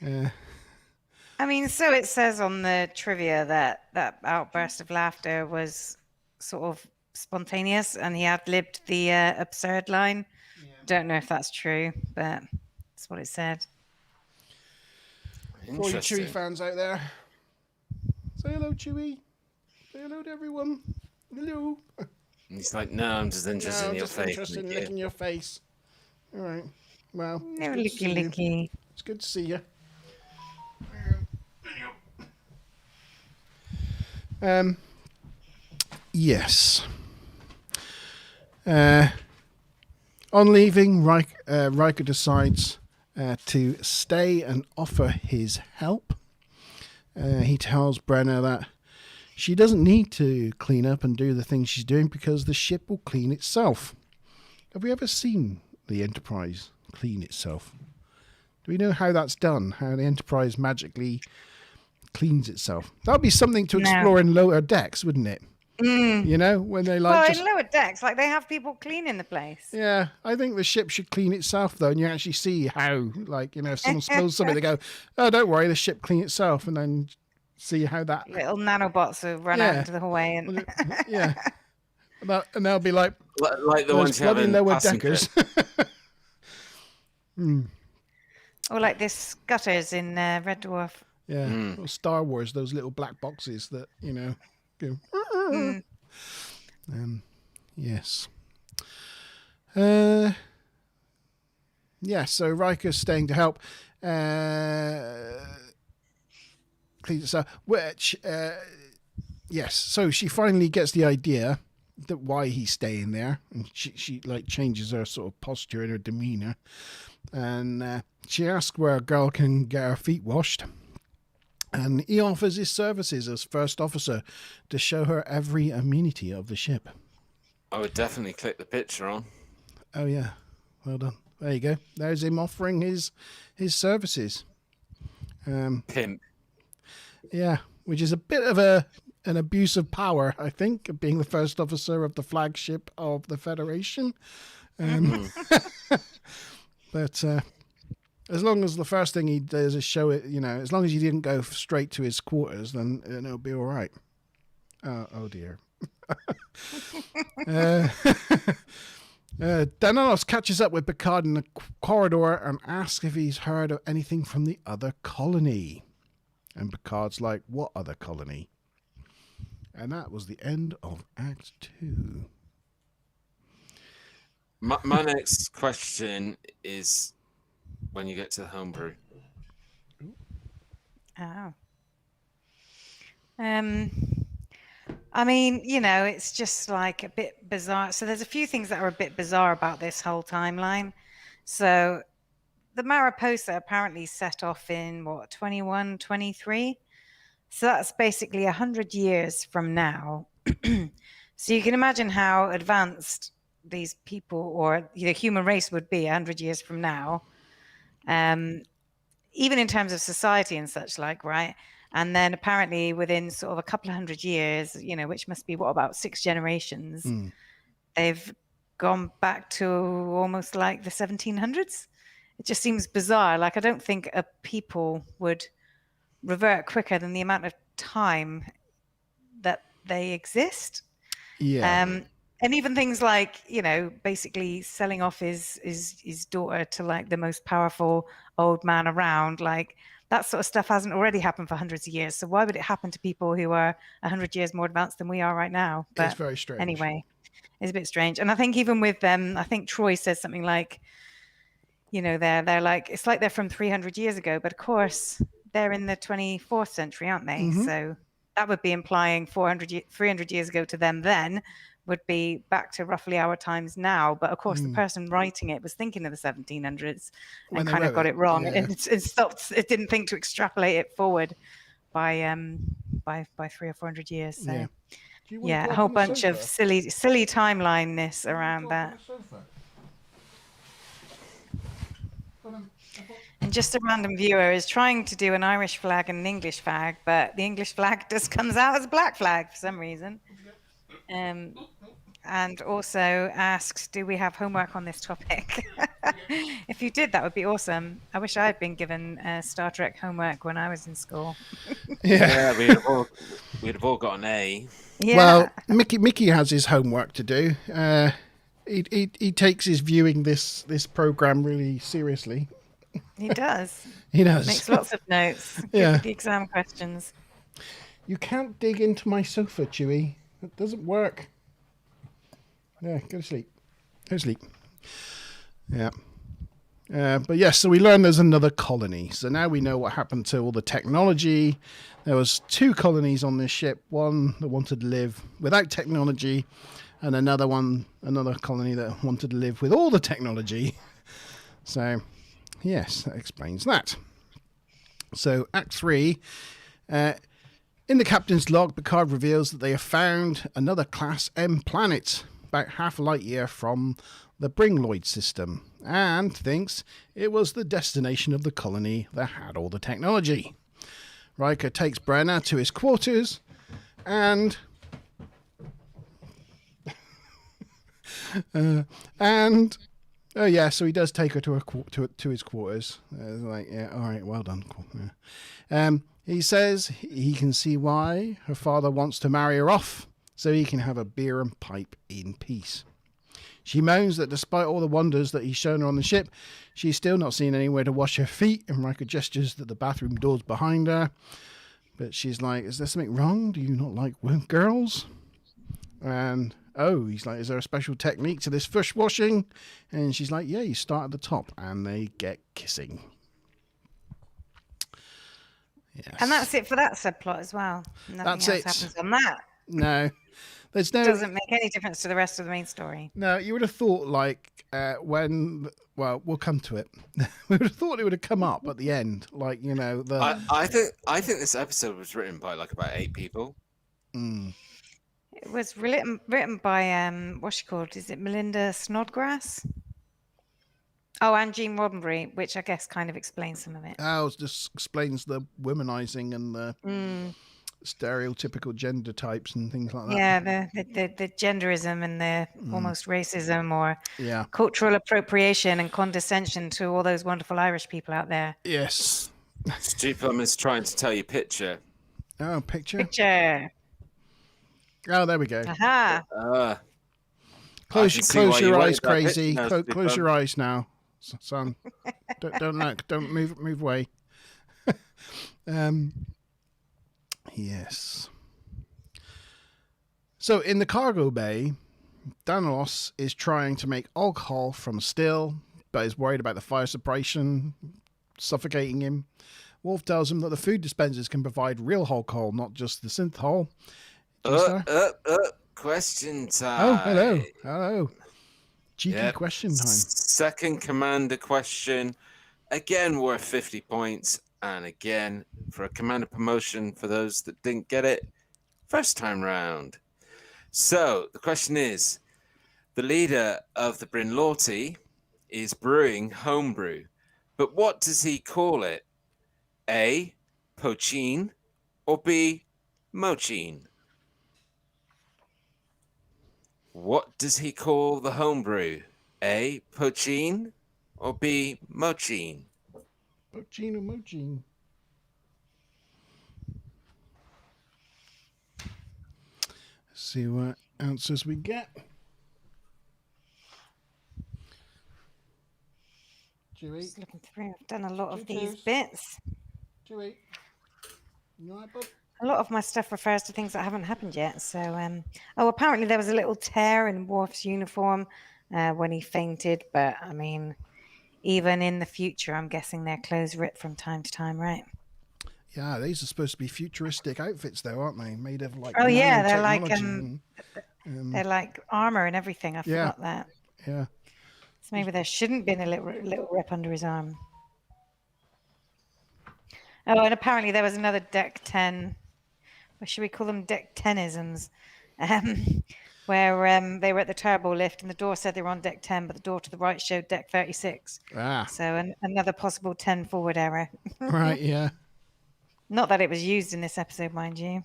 I mean, so it says on the trivia that outburst of laughter was sort of spontaneous and he ad-libbed the absurd line. Yeah. Don't know if that's true, but that's what it said. For all you Chewie fans out there, say hello, Chewie. Say hello to everyone. Hello. And he's like, no, I'm just interested in your face. Interested in licking your face. All right. Well, no licky. It's good to see you. Yes. On leaving, Riker decides to stay and offer his help. He tells Brenner that she doesn't need to clean up and do the things she's doing because the ship will clean itself. Have we ever seen the Enterprise clean itself? Do we know how that's done? How the Enterprise magically cleans itself? That would be something to explore in lower decks, wouldn't it? You know, when they like. Well, in lower decks, like they have people cleaning the place. Yeah, I think the ship should clean itself though, and you actually see how, like, you know, if someone spills something, they go, "Oh, don't worry, the ship clean itself," and then see how that little nanobots will run out into the hallway and yeah, and they'll be like the ones flooding lower deckers. Or like this gutters in Red Dwarf. Yeah, or Star Wars, those little black boxes that, you know, go. Yes. Yeah, so Riker's staying to help. Which, yes, so she finally gets the idea that why he's staying there, and she like changes her sort of posture and her demeanor, and she asks where a girl can get her feet washed, and he offers his services as first officer to show her every amenity of the ship. I would definitely click the picture on. Oh yeah, well done. There you go. There's him offering his services. Pimp. Yeah, which is a bit of an abuse of power, I think, being the first officer of the flagship of the Federation. But as long as the first thing he does is show it, you know, as long as he didn't go straight to his quarters, then it'll be all right. Oh dear. Danalos catches up with Picard in the corridor and asks if he's heard of anything from the other colony. And Picard's like, what other colony? And that was the end of Act 2. My next question is when you get to the homebrew. Oh. I mean, you know, it's just like a bit bizarre. So there's a few things that are a bit bizarre about this whole timeline. So the Mariposa apparently set off in, 2123? So that's basically 100 years from now. So you can imagine how advanced these people or the human race would be 100 years from now. Even in terms of society and such like, right? And then apparently within sort of a couple of 100 years, you know, which must be about 6 generations, they've gone back to almost like the 1700s. It just seems bizarre. Like, I don't think a people would revert quicker than the amount of time that they exist. Yeah. And even things like, basically selling off his daughter to like the most powerful old man around, like that sort of stuff hasn't already happened for hundreds of years. So why would it happen to people who are 100 years more advanced than we are right now? But it's very strange. anyway, it's a bit strange. And I think even with them, I think Troy says something like, they're like, it's like they're from 300 years ago, but of course they're in the 24th century, aren't they? Mhm. So that would be implying 300 years ago to them then would be back to roughly our times now. But of course, the person writing it was thinking of the 1700s When and they kind of wrote got it, it wrong. yeah. It stopped. It didn't think to extrapolate it forward by 300 or 400 years. So Yeah. Do you wanna yeah, go a up whole on the bunch of sofa? silly timelineness around Go up on that. the sofa. And just a random viewer is trying to do an Irish flag and an English flag, but the English flag just comes out as a black flag for some reason. And also asks, do we have homework on this topic? If you did, that would be awesome. I wish I had been given Star Trek homework when I was in school. Yeah, we'd have all got an A. Yeah. Well, Mickey has his homework to do. He takes his viewing this program really seriously. He does. He does. Makes lots of notes. Yeah. Give the exam questions. You can't dig into my sofa, Chewie. It doesn't work. Yeah, go to sleep. Go to sleep. Yeah. But yes, so we learned there's another colony. So now we know what happened to all the technology. There was 2 colonies on this ship. One that wanted to live without technology, and another colony that wanted to live with all the technology. So, yes, that explains that. So, Act 3. In the captain's log, Picard reveals that they have found another Class M planet about half a light year from the Bringloid system, and thinks it was the destination of the colony that had all the technology. Riker takes Brenna to his quarters, and oh yeah, so he does take her to his quarters. Like, yeah, all right, well done. Cool. Yeah. He says he can see why her father wants to marry her off, so he can have a beer and pipe in peace. She moans that despite all the wonders that he's shown her on the ship, she's still not seen anywhere to wash her feet, and Riker gestures that the bathroom door's behind her. But she's like, is there something wrong? Do you not like girls? And he's like, is there a special technique to this fish washing? And she's like, yeah, you start at the top, and they get kissing. Yes. And that's it for that subplot as well. Nothing That's else it. happens on that. No. There's no... Doesn't make any difference to the rest of the main story. No, you would have thought we'll come to it. We would have thought it would have come up at the end, like, I think this episode was written by like about 8 people. It was written by what's she called? Is it Melinda Snodgrass? Oh, and Gene Roddenberry, which I guess kind of explains some of it. It just explains the womanizing and the stereotypical gender types and things like that. Yeah, the genderism and the almost racism or Yeah. cultural appropriation and condescension to all those wonderful Irish people out there. Yes. Stupid is trying to tell you picture. Oh, picture. Oh, there we go. Aha. Close your eyes, crazy. Close your eyes now, son. Don't move away. Yes. So in the cargo bay, Danos is trying to make alcohol from still, but is worried about the fire suppression suffocating him. Worf tells him that the food dispensers can provide real alcohol, not just the synthol. Question time. Oh, hello. Cheeky question time. Second commander question. Again, worth 50 points. And again, for a commander promotion for those that didn't get it, first time round. So the question is, the leader of the Bryn Lorty is brewing homebrew, but what does he call it? A, poachine, or B, mochine? What does he call the homebrew? A, poachine, or B, mochine? Poachine or mochine? See what answers we get. Chewy. Just looking through. I've done a lot of these Choo-choos. bits. Chewy. You all right, bud? A lot of my stuff refers to things that haven't happened yet. So, apparently there was a little tear in Worf's uniform when he fainted. But I mean, even in the future, I'm guessing their clothes rip from time to time, right? Yeah, these are supposed to be futuristic outfits, though, aren't they? Made of like Oh yeah, they're like nanotechnology they're like armor and everything. I Yeah. forgot that. yeah. So maybe there shouldn't been a little rip under his arm. Oh, and apparently there was another Deck 10. Or should we call them Deck 10isms? Where they were at the turbo lift and the door said they were on Deck 10, but the door to the right showed Deck 36. Ah, So another possible 10 forward error. right, yeah. Not that it was used in this episode, mind you.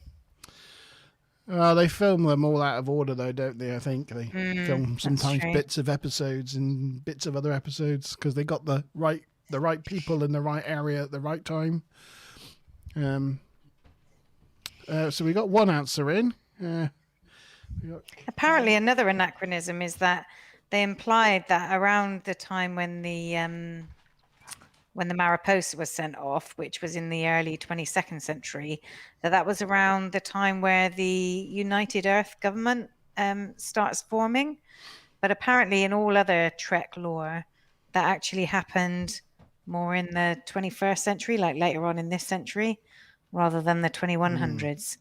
They film them all out of order, though, don't they? I think they film sometimes true. bits of episodes and bits of other episodes because they got the right people in the right area at the right time. So we got one answer in. Apparently, another anachronism is that they implied that around the time when the Mariposa was sent off, which was in the early 22nd century, that was around the time where the United Earth government starts forming. But apparently, in all other Trek lore, that actually happened more in the 21st century, like later on in this century, rather than the 2100s.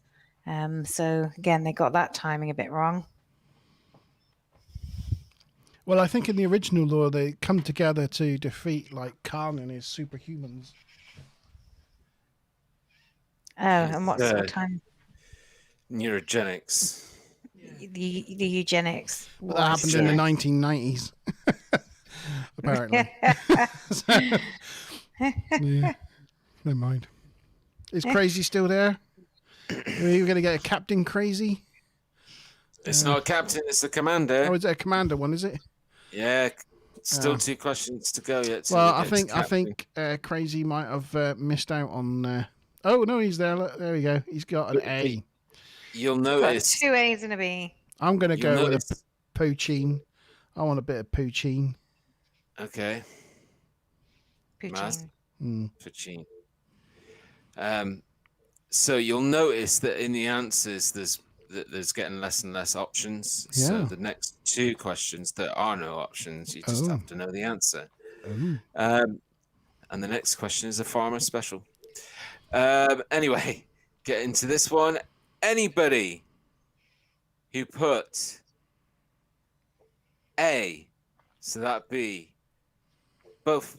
So again, they got that timing a bit wrong. Well, I think in the original lore they come together to defeat like Khan and his superhumans. Oh, and what's the time? Neurogenics. The eugenics. But that happened in the 1990s, apparently. So, yeah, never mind. Is Crazy still there? Are you going to get a Captain Crazy? It's not a captain, it's the commander. Oh, is it a commander one, is it? Yeah, still 2 questions to go yet. Well, I think Crazy might have missed out on... Oh, no, he's there. Look, there we go. He's got an A. You'll Got notice. 2 A's and a B. I'm going to You'll go with notice. a poutine. I want a bit of poutine. Okay, Maz? Poutine. Poutine. So you'll notice that in the answers, there's getting less and less options. So Yeah. the next 2 questions, there are no options. You just Oh. have to know the answer. Oh. And the next question is a farmer special. Anyway, get into this one. Anybody who put A, so that'd be both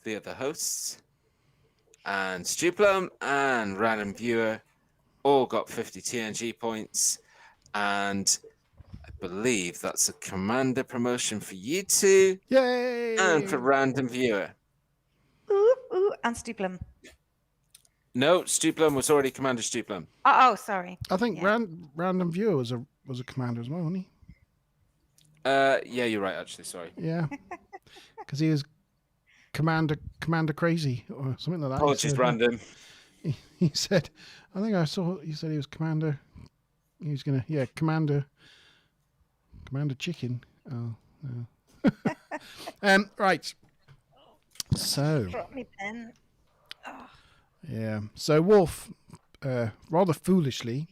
the other hosts and Stuplum and Random Viewer all got 50 TNG points, and I believe that's a commander promotion for you two Yay! and for Random Viewer. Ooh, and Stuplum. No, Stuplum was already Commander Stuplum. Oh, sorry. I think Yeah. Random Viewer was a commander as well, wasn't he? Yeah, you're right. Actually, sorry. Yeah. Because he was Commander Crazy or something like that. Apologies, Random. He said, I think I saw. He said he was Commander. He was gonna, Commander Chicken. Oh no. Right. So Drop me pen. yeah. So Worf, rather foolishly,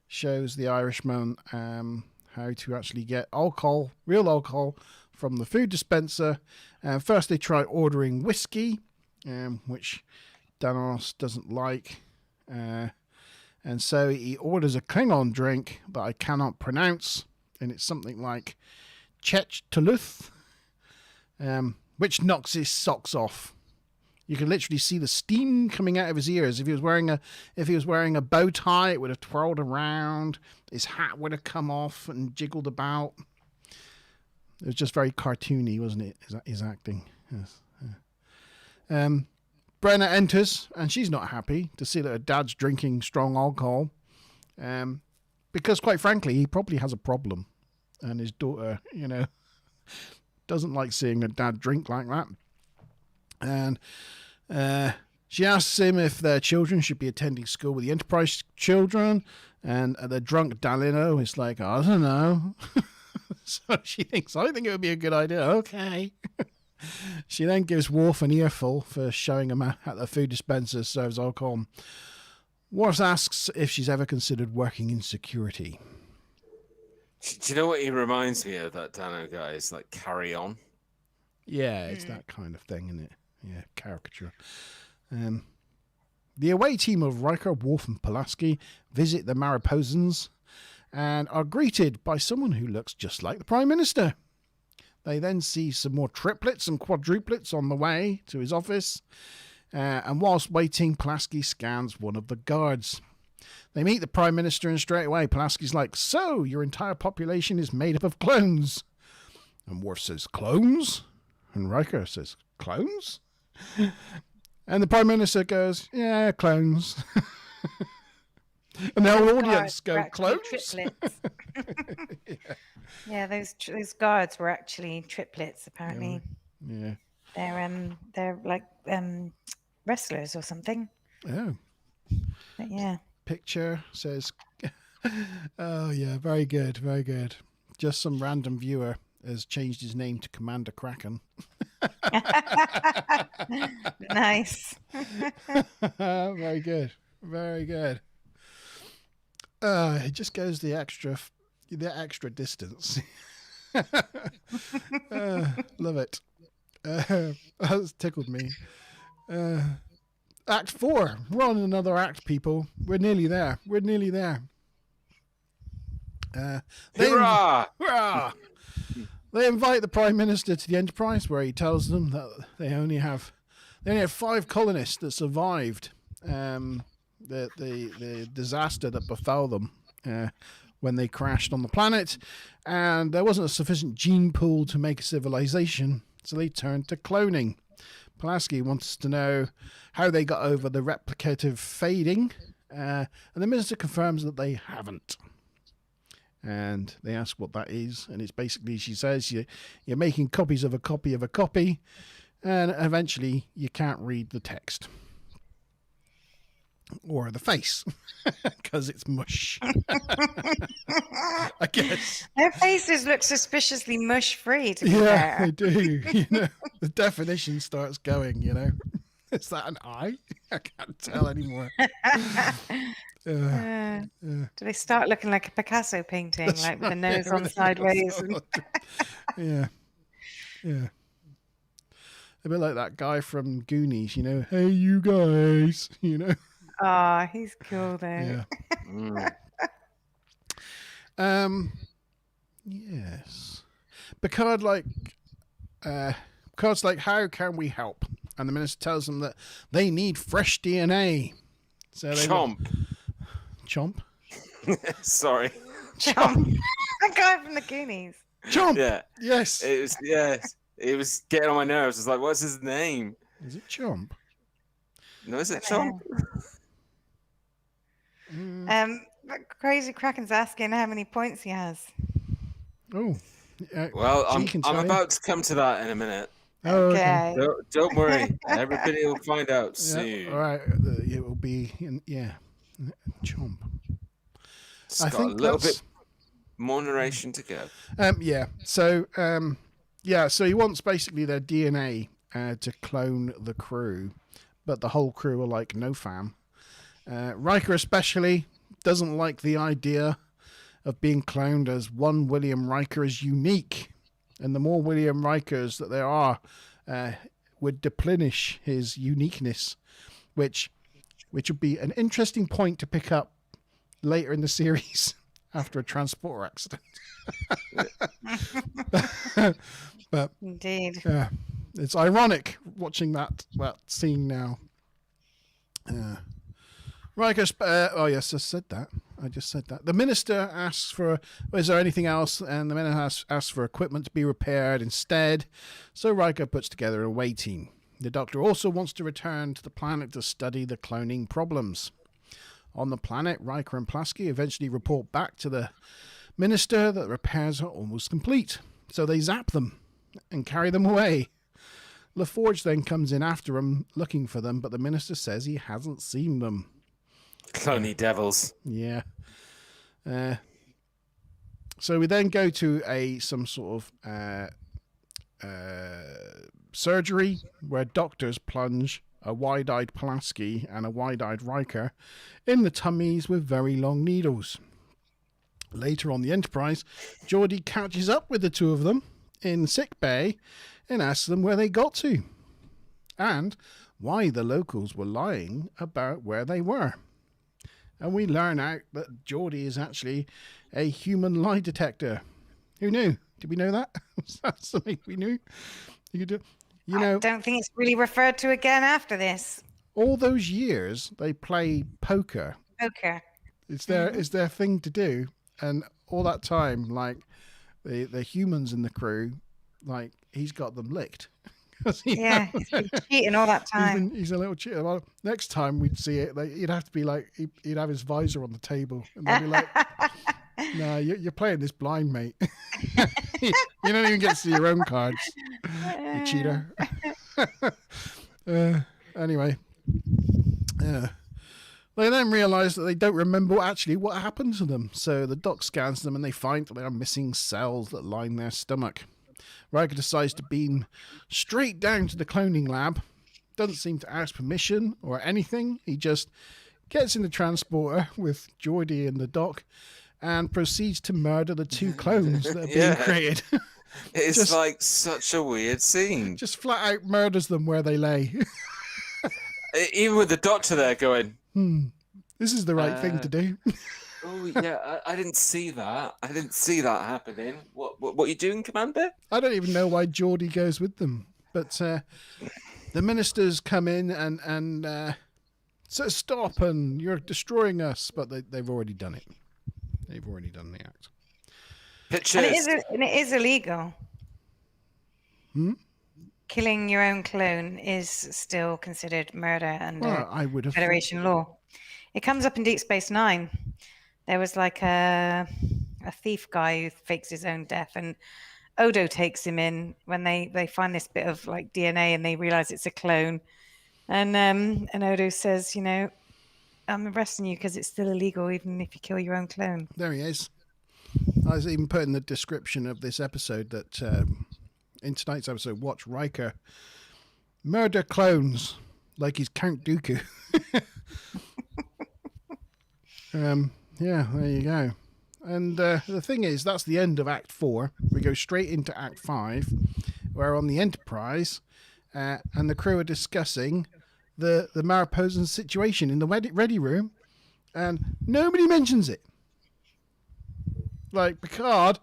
shows the Irishman how to actually get alcohol, real alcohol, from the food dispenser. First, they try ordering whiskey, which Danos doesn't like. And so he orders a Klingon drink that I cannot pronounce. And it's something like Chech Tuluth, which knocks his socks off. You can literally see the steam coming out of his ears. If he was wearing a bow tie, it would have twirled around. His hat would have come off and jiggled about. It was just very cartoony, wasn't it? His acting. Yes. Yeah. Brenna enters, and she's not happy to see that her dad's drinking strong alcohol, because quite frankly, he probably has a problem, and his daughter, doesn't like seeing her dad drink like that. And she asks him if their children should be attending school with the Enterprise children, and the drunk Dalino is like, I don't know. So she thinks, I think it would be a good idea. Okay. She then gives Worf an earful for showing him at the food dispenser serves alcohol. Worf asks if she's ever considered working in security. Do you know what he reminds me of, that Dano guy? Is like Carry On. Yeah, it's that kind of thing, isn't it? Yeah, caricature. The away team of Riker, Worf, and Pulaski visit the Mariposans and are greeted by someone who looks just like the Prime Minister. They then see some more triplets and quadruplets on the way to his office. And whilst waiting, Pulaski scans one of the guards. They meet the Prime Minister and straight away Pulaski's like, "So, your entire population is made up of clones?" And Worf says, "Clones?" And Riker says, "Clones?" And the Prime Minister goes, "Yeah, clones." And the whole audience go, "Clones?" Triplets. Yeah, those guards were actually triplets. Apparently, Yeah. they're like wrestlers or something. Oh. But yeah. Picture says, "Oh yeah, very good, very good." Just some random viewer has changed his name to Commander Kraken. Nice. Very good, very good. It just goes the extra distance. Love it. That's tickled me. Act 4. We're on another act, people. We're nearly there. Hurrah! Hurrah! They invite the Prime Minister to the Enterprise, where he tells them that they only have 5 colonists that survived the disaster that befell them when they crashed on the planet, and there wasn't a sufficient gene pool to make a civilization, so they turned to cloning. Pulaski wants to know how they got over the replicative fading, and the Minister confirms that they haven't. And they ask what that is, and it's basically, she says, you're making copies of a copy of a copy, and eventually you can't read the text. Or the face, because it's mush. I guess. Their faces look suspiciously mush-free, to be Yeah, fair. they do. The definition starts going, Is that an eye? I can't tell anymore. Do they start looking like a Picasso painting, like with the nose on sideways? Yeah. A bit like that guy from Goonies, Hey, you guys, Oh, he's cool though. Yeah. Yes. Picard's like, how can we help? And the Minister tells them that they need fresh DNA. So they Chomp? Sorry. Chomp. That guy from the Goonies. Chomp! Yeah. Yes. It was getting on my nerves. It's like, what's his name? Is it Chomp? No, is it Chomp? But Crazy Kraken's asking how many points he has. Oh. Well, G I'm about to come to that in a minute. Oh, Okay. Don't worry. Everybody will find out soon. Yeah, all right. It will be, Chomp. It's I got think a little that's- bit more narration to go. Yeah. So, so he wants basically their DNA to clone the crew, but the whole crew are like, no fam. Riker especially doesn't like the idea of being cloned, as one William Riker is unique, and the more William Rikers that there are would deplenish his uniqueness, which would be an interesting point to pick up later in the series after a transporter accident. But Indeed. it's ironic watching that scene now. Riker, oh yes, I just said that. The Minister asks for, is there anything else? And the Minister asks for equipment to be repaired instead. So Riker puts together a away team. The Doctor also wants to return to the planet to study the cloning problems. On the planet, Riker and Pulaski eventually report back to the Minister that repairs are almost complete. So they zap them and carry them away. LaForge then comes in after them, looking for them, but the Minister says he hasn't seen them. Cloney devils. Yeah. So we then go to some sort of surgery, where doctors plunge a wide-eyed Pulaski and a wide-eyed Riker in the tummies with very long needles. Later on the Enterprise, Geordi catches up with the two of them in sick bay and asks them where they got to and why the locals were lying about where they were. And we learn out that Geordi is actually a human lie detector. Who knew? Did we know that? Was that something we knew? You know, I don't think it's really referred to again after this. all those years they play poker. Poker. It's their thing to do, and all that time, like the humans in the crew, like he's got them licked. Yeah, he's been cheating all that time. He's a little cheater. Well, next time we'd see it, like, he'd have to be like he'd have his visor on the table, and they'd be like, "No, you're playing this blind, mate. You don't even get to see your own cards, you cheater." Anyway, they then realise that they don't remember actually what happened to them. So the doc scans them and they find that they are missing cells that line their stomach. Riker decides to beam straight down to the cloning lab. Doesn't seem to ask permission or anything. He just gets in the transporter with Geordi and the doc and proceeds to murder the two clones that are being created. It's Just- like such a weird scene. Just flat out murders them where they lay. Even with the doctor there going, This is the right thing to do. "Oh yeah, I didn't see that. I didn't see that happening. What are you doing, Commander?" I don't even know why Geordi goes with them. But the ministers come in and say, "Stop, and you're destroying us." But they've already done it. They've already done the act. Pictures. And it is illegal. Killing your own clone is still considered murder under Well, I would have. Federation law. It comes up in Deep Space Nine. There was like a thief guy who fakes his own death, and Odo takes him in when they find this bit of like DNA and they realize it's a clone. And Odo says, you know, I'm arresting you because it's still illegal even if you kill your own clone. There he is. I was even put in the description of this episode that in tonight's episode, watch Riker murder clones like he's Count Dooku. Yeah, there you go. And the thing is, that's the end of Act 4. We go straight into Act 5, where on the Enterprise, and the crew are discussing the Mariposan situation in the ready room, and nobody mentions it. Like, Picard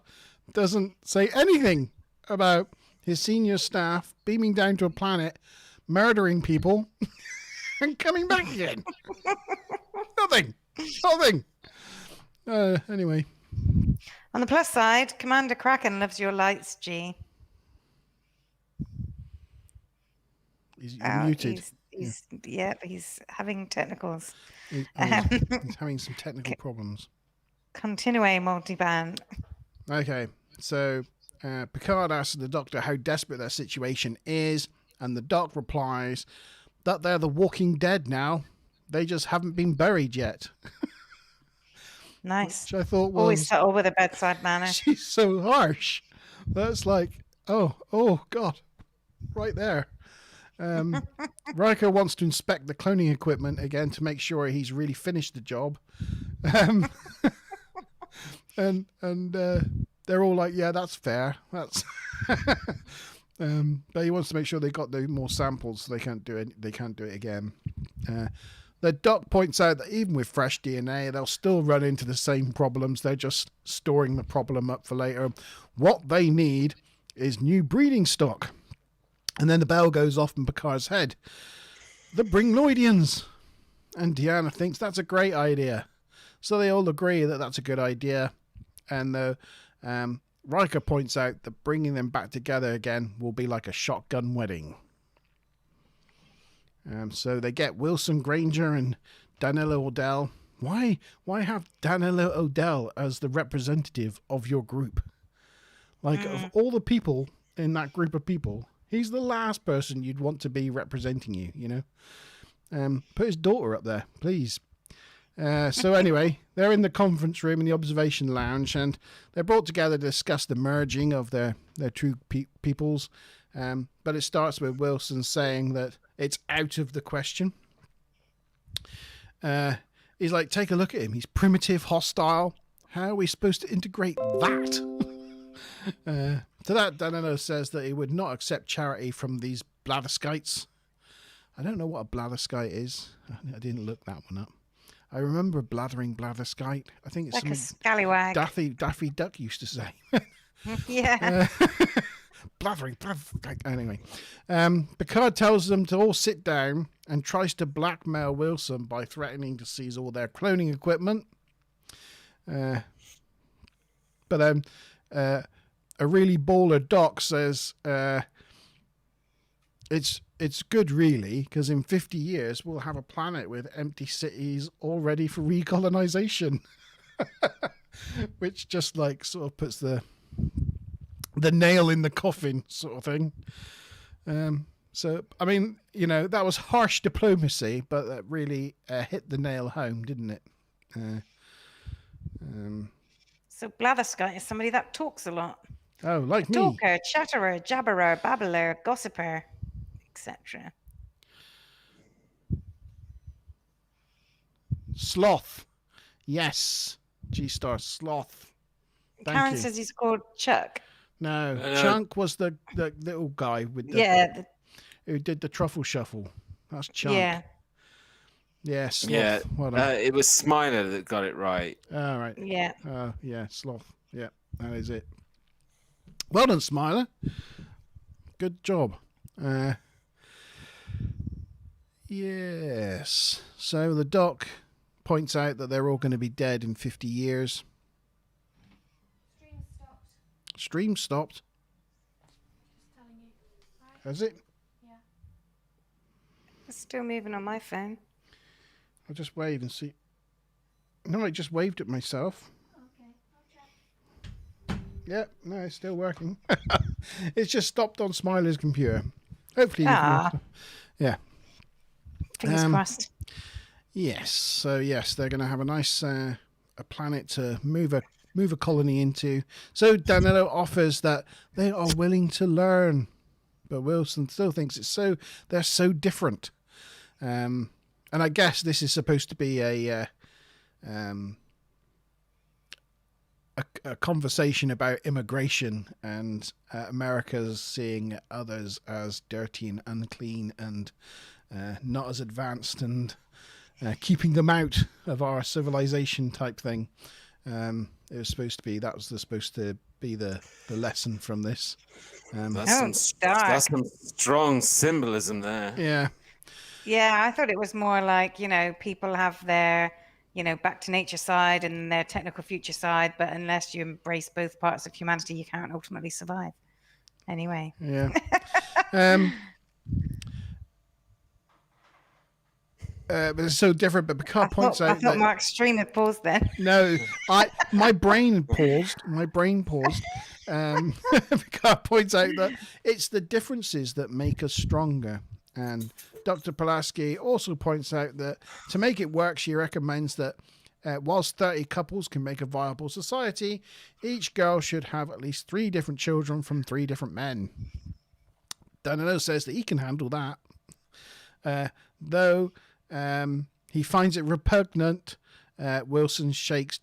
doesn't say anything about his senior staff beaming down to a planet, murdering people, and coming back again. Nothing. Anyway. On the plus side, Commander Kraken loves your lights, G. He's muted. He's having technicals. He's having some technical problems. Continue multiband. Okay, so Picard asks the Doctor how desperate their situation is, and the Doc replies that they're the Walking Dead now. They just haven't been buried yet. Nice. Which I thought was... Always subtle with a bedside manner. She's so harsh. That's like, oh God, right there. Riker wants to inspect the cloning equipment again to make sure he's really finished the job. And they're all like, yeah, that's fair. That's but he wants to make sure they got the more samples so they can't do it. They can't do it again. The doc points out that even with fresh DNA, they'll still run into the same problems. They're just storing the problem up for later. What they need is new breeding stock. And then the bell goes off in Picard's head. The Bringloidians. And Deanna thinks that's a great idea. So they all agree that that's a good idea. And Riker points out that bringing them back together again will be like a shotgun wedding. So they get Wilson Granger and Danilo O'Dell. Why have Danilo O'Dell as the representative of your group? Like, of all the people in that group of people, he's the last person you'd want to be representing you, you know? Put his daughter up there, please. So anyway, they're in the conference room in the observation lounge, and they're brought together to discuss the merging of their two peoples. But it starts with Wilson saying that it's out of the question. He's like, take a look at him. He's primitive, hostile. How are we supposed to integrate that? To that, Danilo says that he would not accept charity from these blatherskites. I don't know what a blatherskite is. I didn't look that one up. I remember blathering blatherskite. I think it's Like a something scallywag. Daffy Duck used to say. Yeah. Blathering. Anyway, Picard tells them to all sit down and tries to blackmail Wilson by threatening to seize all their cloning equipment. But then a really baller Doc says it's good, really, because in 50 years we'll have a planet with empty cities all ready for recolonization. Which just like sort of puts the nail in the coffin sort of thing. So, I mean, that was harsh diplomacy, but that really hit the nail home, didn't it? So blatherskite is somebody that talks a lot. Oh, like me. Talker, chatterer, jabberer, babbler, gossiper, etc. Sloth. Yes. G-Star Sloth. Thank Karen you. says he's called Chuck. No, Chunk was the little guy with who did the truffle shuffle. That's Chunk. Yeah. Yeah, Sloth. Yeah, Well done. it was Smiler that got it right. All right. Yeah. Yeah, Sloth. Yeah, that is it. Well done, Smiler. Good job. Yes. So the Doc points out that they're all going to be dead in 50 years. Stream stopped. Stream stopped. Just telling you. Right? Has it? Yeah. It's still moving on my phone. I'll just wave and see. No, I just waved at myself. Okay. I'll check. Yeah, no, it's still working. It's just stopped on Smiler's computer. Hopefully, yeah. Fingers crossed. Yes. So yes, they're going to have a nice a planet to move a colony into. So Danilo offers that they are willing to learn, but Wilson still thinks they're so different. And I guess this is supposed to be a conversation about immigration and America's seeing others as dirty and unclean and not as advanced and keeping them out of our civilization type thing. It was supposed to be the lesson from this. That's some strong symbolism there. Yeah. Yeah, I thought it was more like, people have their, back to nature side and their technical future side, but unless you embrace both parts of humanity, you can't ultimately survive. Anyway. Yeah. But it's so different. But Picard points out I thought Mark's stream had paused then. No, my brain paused. Picard points out that it's the differences that make us stronger. And Dr. Pulaski also points out that to make it work, she recommends that whilst 30 couples can make a viable society, each girl should have at least 3 different children from 3 different men. Danilo says that he can handle that. Though he finds it repugnant, Wilson shakes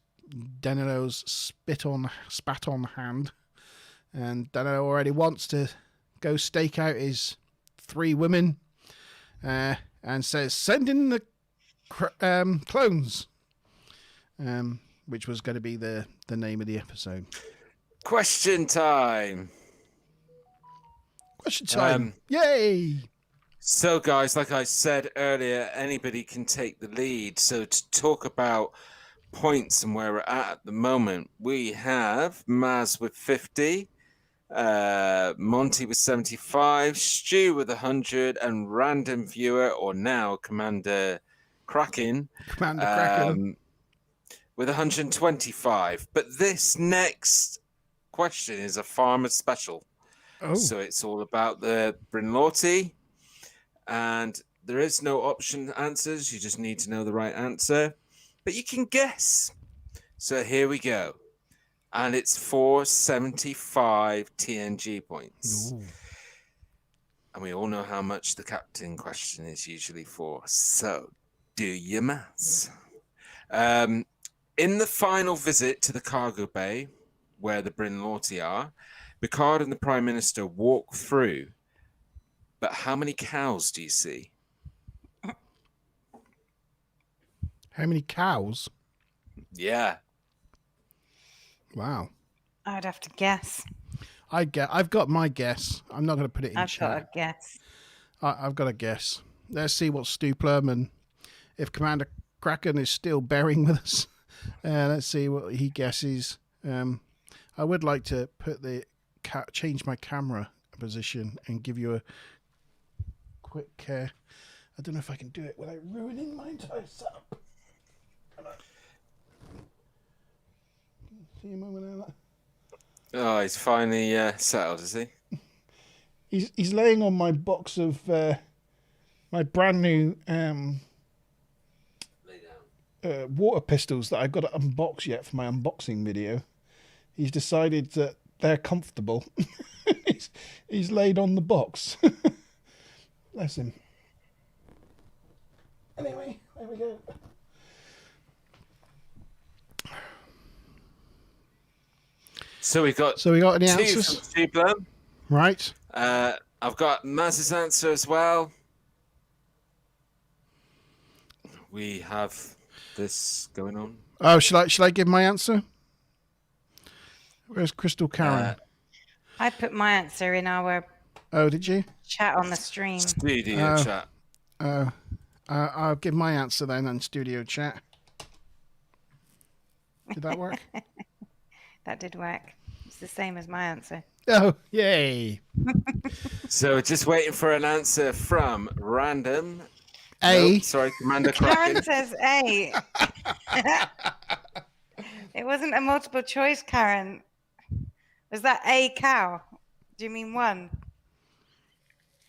Danilo's spat on hand. And Danilo already wants to go stake out his 3 women. And says, send in the clones, which was going to be the name of the episode. Question time. Yay! So, guys, like I said earlier, anybody can take the lead. So, to talk about points and where we're at the moment, we have Maz with 50. Monty with 75, Stu with 100, and random viewer, or now Commander Kraken, with 125. But this next question is a farmer special. Oh. So it's all about the Brinlorti, and there is no option answers. You just need to know the right answer, but you can guess. So here we go. And it's 475 TNG points. Ooh. And we all know how much the captain question is usually for. So, do your maths. In the final visit to the cargo bay, where the Bryn Lorty are, Picard and the Prime Minister walk through. But how many cows do you see? How many cows? Yeah. Wow. I'd have to guess. I've got my guess. I'm not going to put it in I've chat. got a guess. I've got a guess. Let's see what Stu Plum, if Commander Kraken is still bearing with us. Let's see what he guesses. I would like to put change my camera position and give you a quick. I don't know if I can do it without ruining my entire setup. See a moment of that. Oh, he's finally settled, is he? He's laying on my box of my brand new water pistols that I've got to unbox yet for my unboxing video. He's decided that they're comfortable. he's laid on the box. Bless him. Anyway, there we go. So we got any two answers? from Stu Plum. Right. I've got Maz's answer as well. We have this going on. Oh, shall I give my answer? Where's Crystal Karen? I put my answer in our Oh, did you? chat on the stream. Studio chat. I'll give my answer then on studio chat. Did that work? That did work. It's the same as my answer. Oh, yay. So just waiting for an answer from random. A. Nope, sorry, Commander Karen Kraken. says A. It wasn't a multiple choice, Karen. Was that a cow? Do you mean one?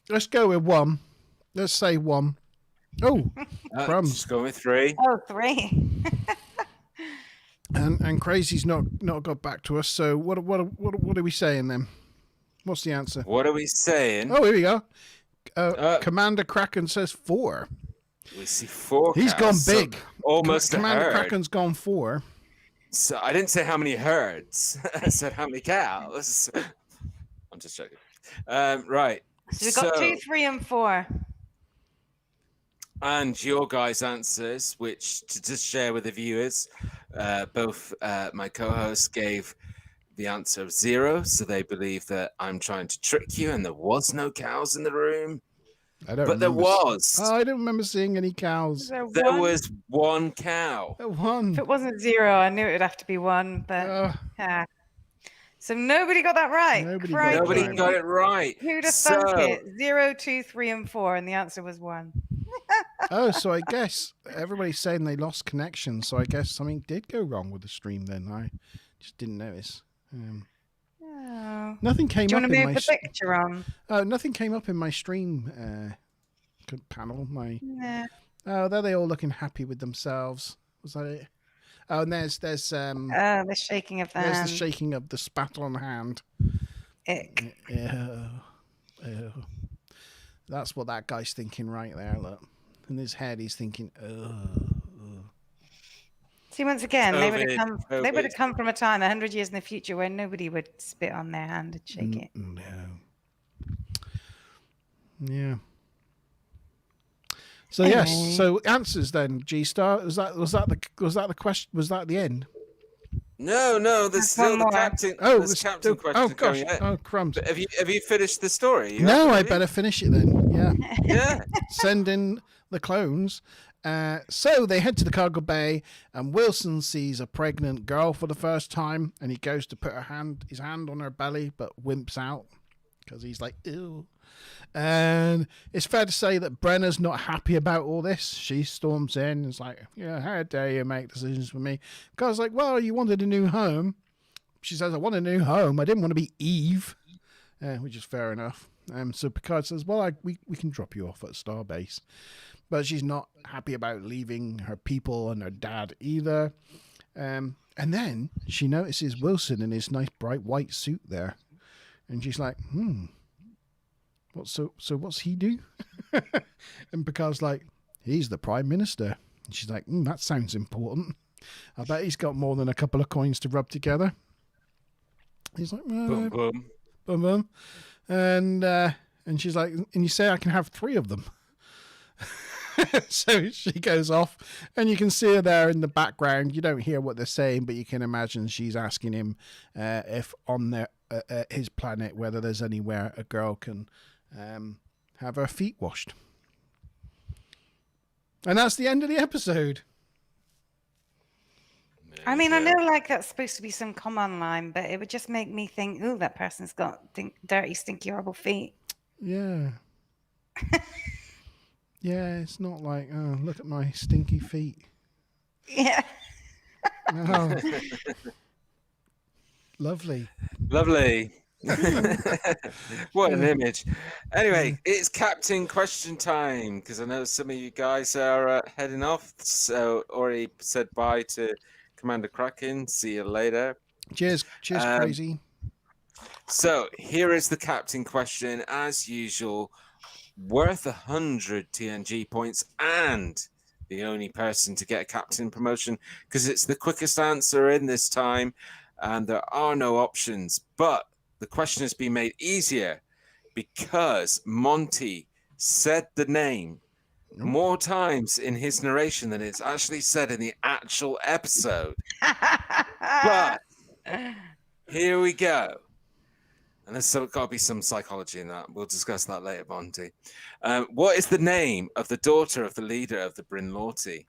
Let's go with 1. Let's say 1. Oh, crumbs. Just going with 3. Oh, 3. And Crazy's not got back to us. So what are we saying then? What's the answer? What are we saying? Oh, here we go. Commander Kraken says 4. We see 4 He's cows, gone big. so almost a Commander herd. Kraken's gone 4. So I didn't say how many herds. I said how many cows. I'm just joking. Right. So we've got 2, 3, and 4. And your guys' answers, which to just share with the viewers, both my co-hosts gave the answer of 0, so they believe that I'm trying to trick you, and there was no cows in the room. I don't. But there remember was. Oh, I don't remember seeing any cows. There was 1 cow. 1. If it wasn't 0, I knew it would have to be 1. But so nobody got that right. Nobody Crikey. Nobody got it right. Who'd have thunk it? 0, 2, 3, and 4, and the answer was 1. Oh, so I guess everybody's saying they lost connection. So I guess something did go wrong with the stream then. I just didn't notice. Oh. Nothing came Do you up want to in move my. the picture on? Nothing came up in my stream panel. Nah. Oh, there they all looking happy with themselves. Was that it? Oh, and there's The shaking of the there's hand. the shaking of the spattle on the hand. Ick. Ew. That's what that guy's thinking right there. Look, in his head, he's thinking, See, once again, they would have come. COVID. They would have come from a time 100 years in the future where nobody would spit on their hand and shake it. No. Yeah. So yes. Anyway. So answers then. G Star. Was that the question? Was that the end? No, there's There's still one the more. captain. Oh, there's captain oh question gosh. coming in. Oh crumbs. But have you finished the story? You No, haven't, I have you? better finish it then. Yeah. Yeah. Send in the clones. So they head to the cargo bay, and Wilson sees a pregnant girl for the first time, and he goes to put his hand on her belly, but wimps out because he's like, ew. And it's fair to say that Brenna's not happy about all this. She storms in and is like, yeah, how dare you make decisions for me? Because like, well, you wanted a new home. She says, I want a new home. I didn't want to be Eve, which is fair enough. So Picard says, well, we can drop you off at Starbase. But she's not happy about leaving her people and her dad either. And then she notices Wilson in his nice bright white suit there. And she's like, what's he do? And Picard's like, he's the Prime Minister. And she's like, that sounds important. I bet he's got more than a couple of coins to rub together. He's like, Boom, boom. boom, boom. And she's like, and you say I can have 3 of them. So she goes off, and you can see her there in the background. You don't hear what they're saying, but you can imagine she's asking him if on his planet, whether there's anywhere a girl can have her feet washed. And that's the end of the episode. I mean, I know like that's supposed to be some common line, but it would just make me think, "Ooh, that person's got dirty, stinky, horrible feet." Yeah. Yeah, it's not like, oh, look at my stinky feet. Yeah. Oh. Lovely. Lovely. What an image. Anyway, it's Captain Question time, because I know some of you guys are heading off. So already said bye to Commander Kraken. See you later. Cheers, Crazy. So here is the Captain Question, as usual, worth 100 TNG points and the only person to get a captain promotion, because it's the quickest answer in this time, and there are no options. But the question has been made easier because Monty said the name more times in his narration than it's actually said in the actual episode. But here we go. And there's got to be some psychology in that. We'll discuss that later, Monty. What is the name of the daughter of the leader of the Bryn Lorti?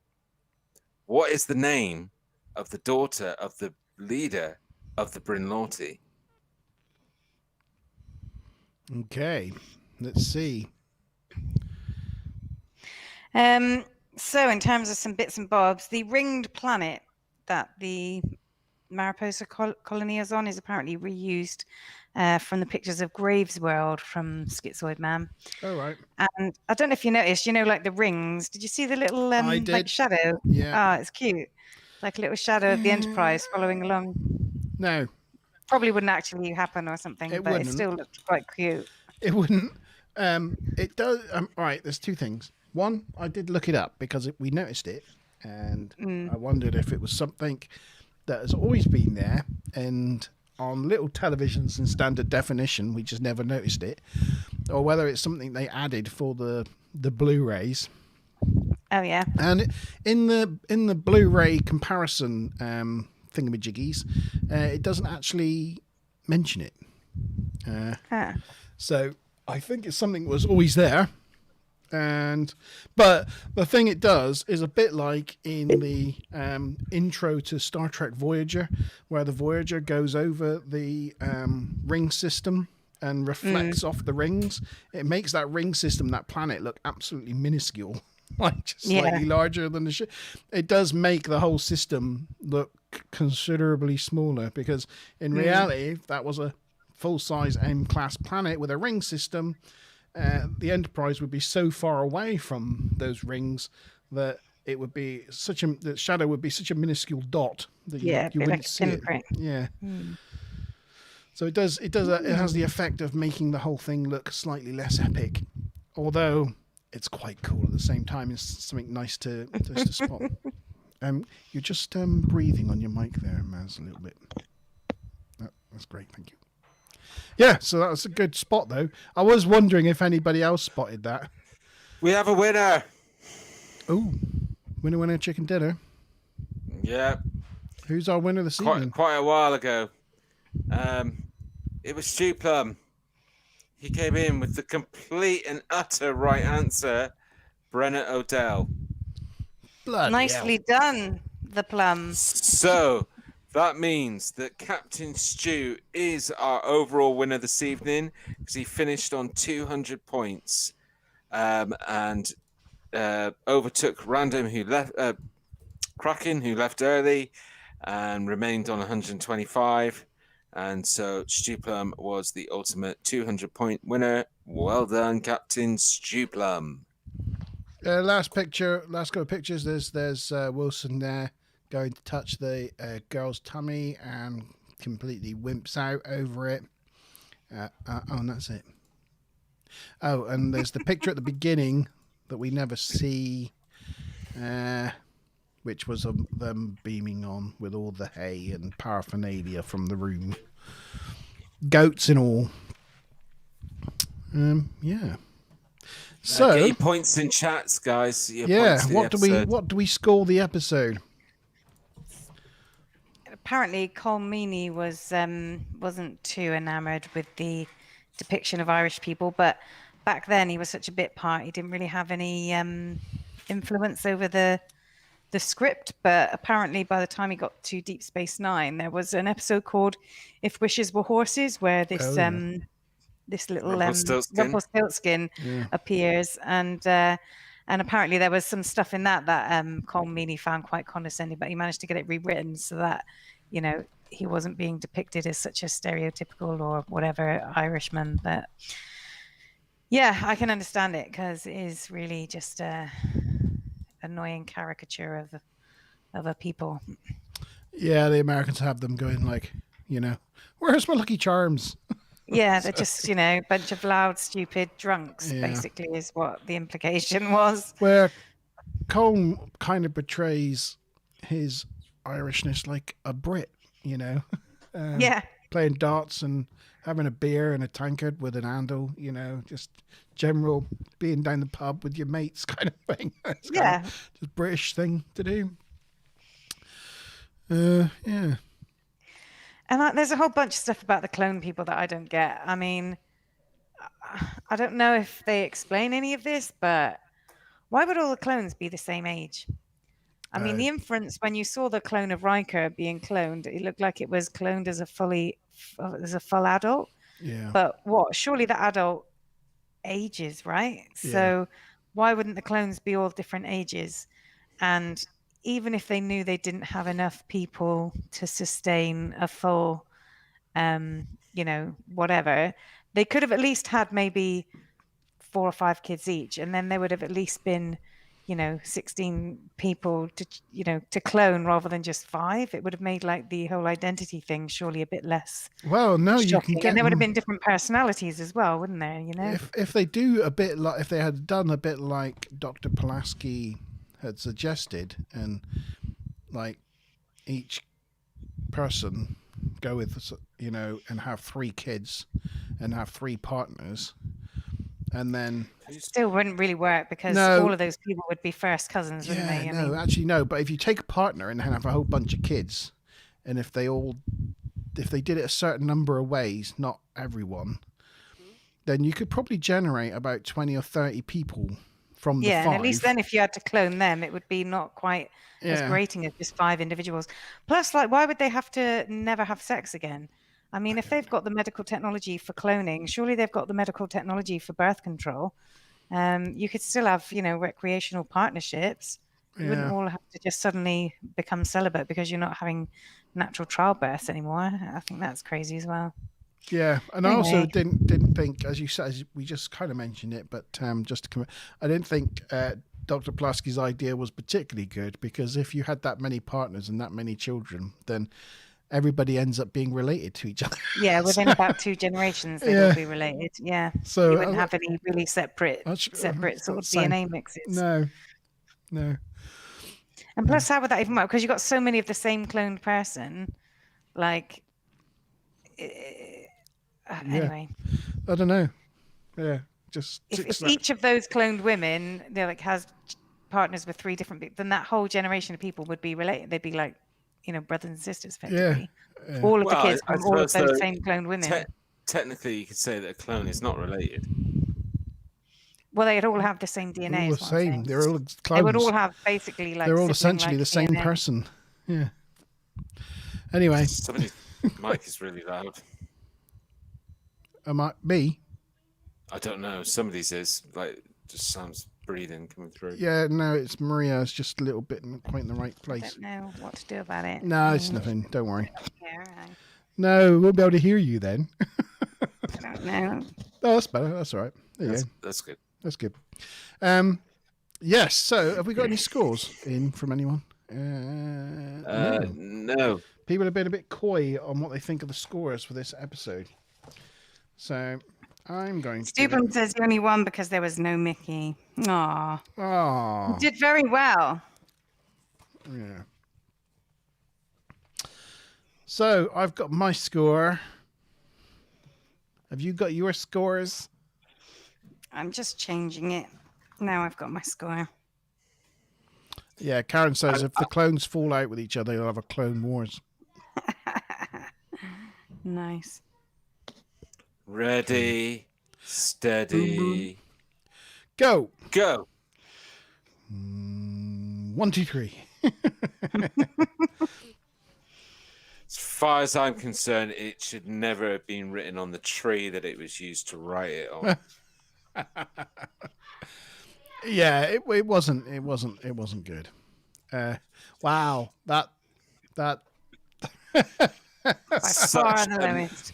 What is the name of the daughter of the leader of the Bryn Lorti? Okay, let's see. So in terms of some bits and bobs, the ringed planet that the Mariposa colony is on is apparently reused from the pictures of Graves World from Schizoid Man. Oh, right. And I don't know if you noticed, like the rings. Did you see the little I did. like shadow? Yeah. Oh, it's cute. Like a little shadow of the Enterprise following along. No. Probably wouldn't actually happen or something, but wouldn't. it still looked quite cute. It wouldn't. It does. All right, there's 2 things. One, I did look it up because we noticed it, and I wondered if it was something that has always been there, and on little televisions in standard definition, we just never noticed it, or whether it's something they added for the Blu-rays. Oh yeah. And in the Blu-ray comparison thingamajiggies, it doesn't actually mention it. So I think it's something that was always there. But the thing it does is a bit like in the intro to Star Trek Voyager, where the Voyager goes over the ring system and reflects off the rings. It makes that ring system, that planet, look absolutely minuscule, like just slightly larger than the ship. It does make the whole system look considerably smaller, because in reality, if that was a full-size M-class planet with a ring system, the Enterprise would be so far away from those rings that it would be the shadow would be such a minuscule dot that you wouldn't like see it. Yeah. So it has the effect of making the whole thing look slightly less epic, although it's quite cool at the same time. It's something nice to spot. You're just breathing on your mic there, Maz, a little bit. That's great, thank you. Yeah, so that was a good spot, though. I was wondering if anybody else spotted that. We have a winner. Oh, winner, chicken dinner. Yeah. Who's our winner this evening? Quite a while ago. It was Stu Plum. He came in with the complete and utter right answer, Brenna Odell. Bloody Nicely done, the Plum. So that means that Captain Stu is our overall winner this evening, because he finished on 200 points and overtook Random, who left, Kraken, who left early and remained on 125. And so Stu Plum was the ultimate 200-point winner. Well done, Captain Stu Plum. Last couple of pictures. There's Wilson there, going to touch the girl's tummy and completely wimps out over it. And that's it. Oh, and there's the picture at the beginning that we never see, which was them beaming on with all the hay and paraphernalia from the room. Goats and all. Yeah. So get your points in chats, guys. Your yeah, points for the what do we score the episode? Apparently, Cole Meany wasn't too enamoured with the depiction of Irish people, but back then he was such a bit part. He didn't really have any influence over the script. But apparently, by the time he got to Deep Space Nine, there was an episode called "If Wishes Were Horses," where this this little Rumpelstiltskin appears, and apparently there was some stuff in that Cole Meany found quite condescending, but he managed to get it rewritten so that, you know, he wasn't being depicted as such a stereotypical or whatever Irishman. But yeah, I can understand it, because it is really just a annoying caricature of a people. Yeah, the Americans have them going like, you know, where's my Lucky Charms? Yeah, they're just, you know, a bunch of loud, stupid drunks, basically, is what the implication was. Where Cole kind of portrays his Irishness like a Brit, you know. Playing darts and having a beer and a tankard with an handle, you know, just general being down the pub with your mates kind of thing. It's kind of just British thing to do. Yeah. And there's a whole bunch of stuff about the clone people that I don't get. I mean, I don't know if they explain any of this, but why would all the clones be the same age? I mean, the inference when you saw the clone of Riker being cloned, it looked like it was cloned as a full adult. Yeah. But surely the adult ages, right? Yeah. So why wouldn't the clones be all different ages? And even if they knew they didn't have enough people to sustain a full, you know, whatever, they could have at least had maybe 4 or 5 kids each, and then there would have at least been, you know, 16 people to clone rather than just 5. It would have made like the whole identity thing surely a bit less. Well, no, shocking. you can get. And there would have been different personalities as well, wouldn't there? You know, if they do a bit like, if they had done a bit like Dr. Pulaski had suggested, and like each person go with, you know, and have 3 kids and have 3 partners, and then still wouldn't really work, because all of those people would be first cousins, wouldn't they? Actually no. But if you take a partner and have a whole bunch of kids, and if they did it a certain number of ways, not everyone, then you could probably generate about 20 or 30 people from the 5. And at least then if you had to clone them, it would be not quite as grating as just 5 individuals. Plus, like, why would they have to never have sex again? I mean, if they've got the medical technology for cloning, surely they've got the medical technology for birth control. You could still have, you know, recreational partnerships. You wouldn't all have to just suddenly become celibate because you're not having natural childbirth anymore. I think that's crazy as well. Yeah, and anyway. I also didn't think, as you said, we just kind of mentioned it, but just to come, I didn't think Dr. Pulaski's idea was particularly good, because if you had that many partners and that many children, then everybody ends up being related to each other. Yeah, within about 2 generations, they will be related. Yeah, so you wouldn't have any really separate sort of DNA mixes. No. And plus, how would that even work? Because you've got so many of the same cloned person. Like, anyway. I don't know. Yeah, just if each of those cloned women, they're like, has partners with 3 different people, then that whole generation of people would be related. They'd be like, you know, brothers and sisters, effectively. Yeah. All of the kids from all of those same cloned women. Technically, you could say that a clone is not related. Well, they'd all have the same DNA. All the same. They're all clones. They would all have basically like. They're all essentially the same person. Yeah. Anyway. Somebody's mic is really loud. Me? I don't know. Somebody's is like just sounds breathing coming through. Yeah, no, it's Maria. It's just a little bit not quite in the right place. I don't know what to do about it. No, it's nothing. Don't worry. Yeah, right. No, we won't be able to hear you then. I don't know. Oh, that's better. That's all right. That's good. That's good. Yes. So, have we got any scores in from anyone? No. People have been a bit coy on what they think of the scores for this episode. So, I'm going to. give Stublum says he only won because there was no Mickey. Aw. Oh, You did very well. yeah. So I've got my score. Have you got your scores? I'm just changing it. Now I've got my score. Yeah, Karen says if the clones fall out with each other, you'll have a Clone Wars. Nice. Ready, steady, Go. go. 1, 2, 3. As far as I'm concerned, it should never have been written on the tree that it was used to write it on. Yeah, it wasn't good. Wow, that By Such far the a- lowest.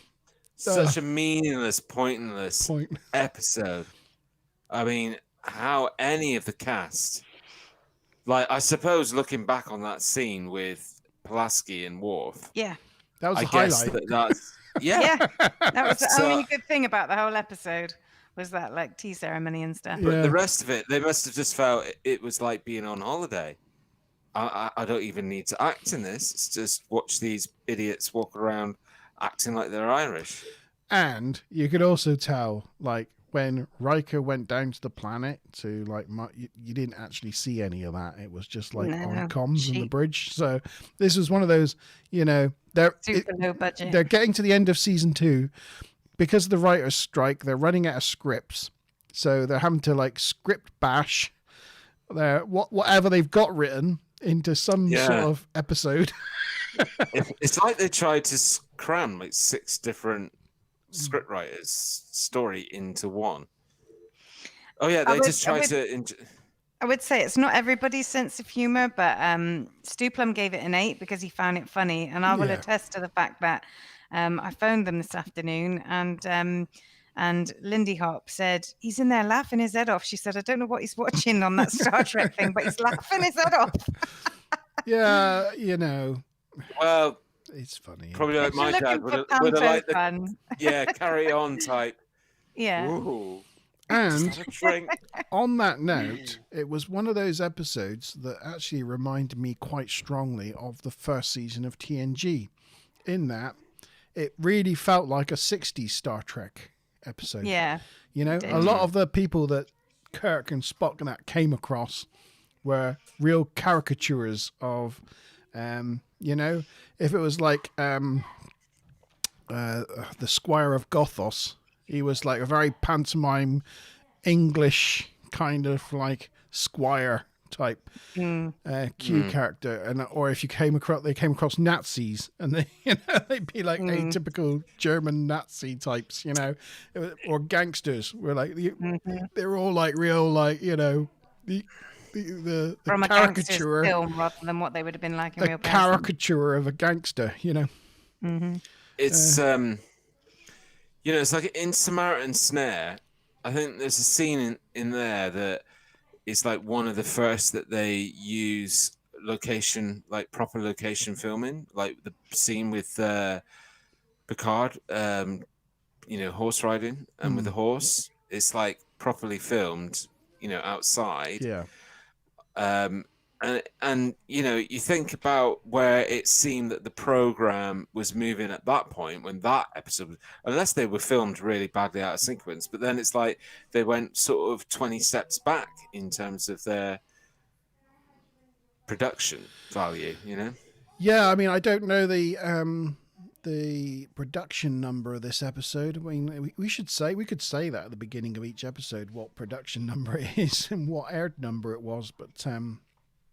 Such a meaningless, pointless point. episode. I mean, how any of the cast, like, I suppose looking back on that scene with Pulaski and Worf, Yeah. That was I the guess highlight. that's Yeah. That was the So- only good thing about the whole episode was that like tea ceremony and stuff. Yeah. But the rest of it, they must have just felt it was like being on holiday. I don't even need to act in this. It's just watch these idiots walk around acting like they're Irish. And you could also tell, like, when Riker went down to the planet to, like, you didn't actually see any of that. It was just, like, on No, comms in the cheap. bridge. So this was one of those, you know, Super low budget. they're getting to the end of season 2. Because of the writer's strike, they're running out of scripts. So they're having to, like, script bash whatever they've got written into some Yeah. sort of episode. It's like they tried to cram like 6 different scriptwriters' story into one. Oh yeah, they just tried to. I would say it's not everybody's sense of humor, but Stuplum gave it an 8 because he found it funny, and I will Yeah. attest to the fact that I phoned them this afternoon, and Lindy Hop said he's in there laughing his head off. She said, "I don't know what he's watching on that Star Trek thing, but he's laughing his head off." Yeah, you know, Well, it's funny. probably like If you're my looking dad for would have panto liked the fun, carry on type. yeah. Ooh, And just have a drink. on that note, it was one of those episodes that actually reminded me quite strongly of the first season of TNG, in that it really felt like a 60s Star Trek episode. Yeah. You know, did. a lot of the people that Kirk and Spock and that came across were real caricatures of, you know, if it was like the Squire of Gothos, he was like a very pantomime English kind of like squire type Q character, and or if they came across Nazis, and they, you know, they'd be like atypical German Nazi types, you know, or gangsters. Were like they're all like real, like, you know, the From a gangster's caricature, film rather than what they would have been like in the real person. caricature of a gangster, you know. It's you know, it's like in Samaritan Snare. I think there's a scene in there that is like one of the first that they use location, like proper location filming, like the scene with Picard, you know, horse riding and with the horse. It's like properly filmed, you know, outside. Yeah. And you know, you think about where it seemed that the program was moving at that point when that episode, unless they were filmed really badly out of sequence, but then it's like they went sort of 20 steps back in terms of their production value, you know. Yeah, I mean, I don't know the production number of this episode. I mean, we could say that at the beginning of each episode, what production number it is and what aired number it was, but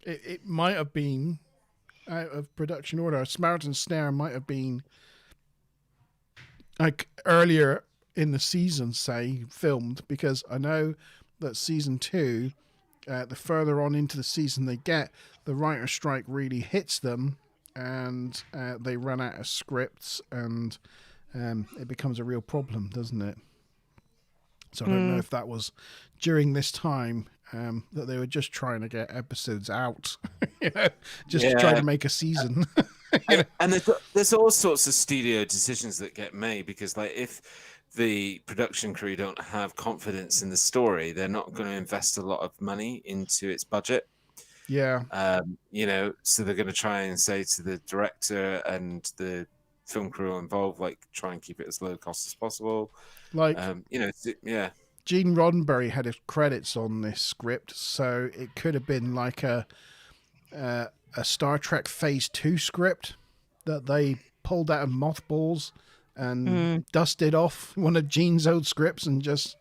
it might have been out of production order. Samaritan Snare might have been like earlier in the season, say, filmed, because I know that season 2, the further on into the season they get, the writer's strike really hits them, and they run out of scripts, and it becomes a real problem, doesn't it? So I don't know if that was during this time that they were just trying to get episodes out, you know, just to try to make a season. And there's all sorts of studio decisions that get made, because like if the production crew don't have confidence in the story, they're not going to invest a lot of money into its budget. Yeah. You know, so they're going to try and say to the director and the film crew involved, like, try and keep it as low cost as possible. Like, you know, yeah. Gene Roddenberry had his credits on this script, so it could have been like a Star Trek Phase 2 script that they pulled out of mothballs and dusted off one of Gene's old scripts and just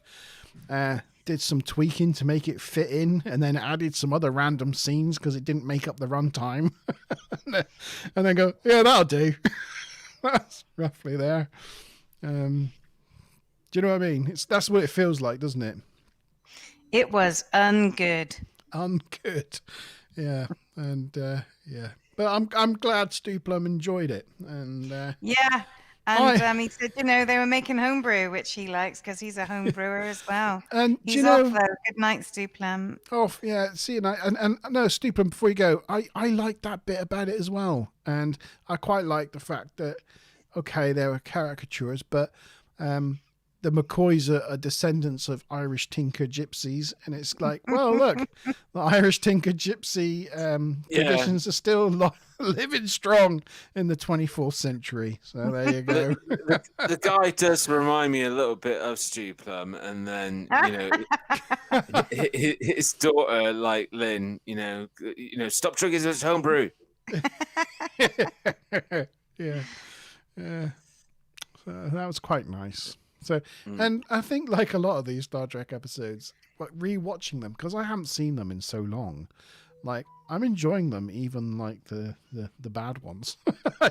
did some tweaking to make it fit in, and then added some other random scenes because it didn't make up the runtime. And then go, yeah, that'll do. That's roughly there. Do you know what I mean? That's what it feels like, doesn't it? It was ungood. Ungood. Yeah. And yeah. But I'm glad Stu Plum enjoyed it. And Yeah. And he said, you know, they were making homebrew, which he likes because he's a home brewer as well. And He's you know, off though. Good night, Stu Plum. off, yeah. See, and no, Stu Plum, before you go, I like that bit about it as well. And I quite like the fact that, okay, there were caricatures, but the McCoys are descendants of Irish tinker gypsies, and it's like, well, look, the Irish tinker gypsy traditions are still living strong in the 24th century. So there you go. The guy does remind me a little bit of Stu Plum, and then you know his daughter, like Lynn, you know, stop drinking his homebrew. Yeah. So that was quite nice. So, and I think like a lot of these Star Trek episodes, like rewatching them, because I haven't seen them in so long, like I'm enjoying them, even like the bad ones. I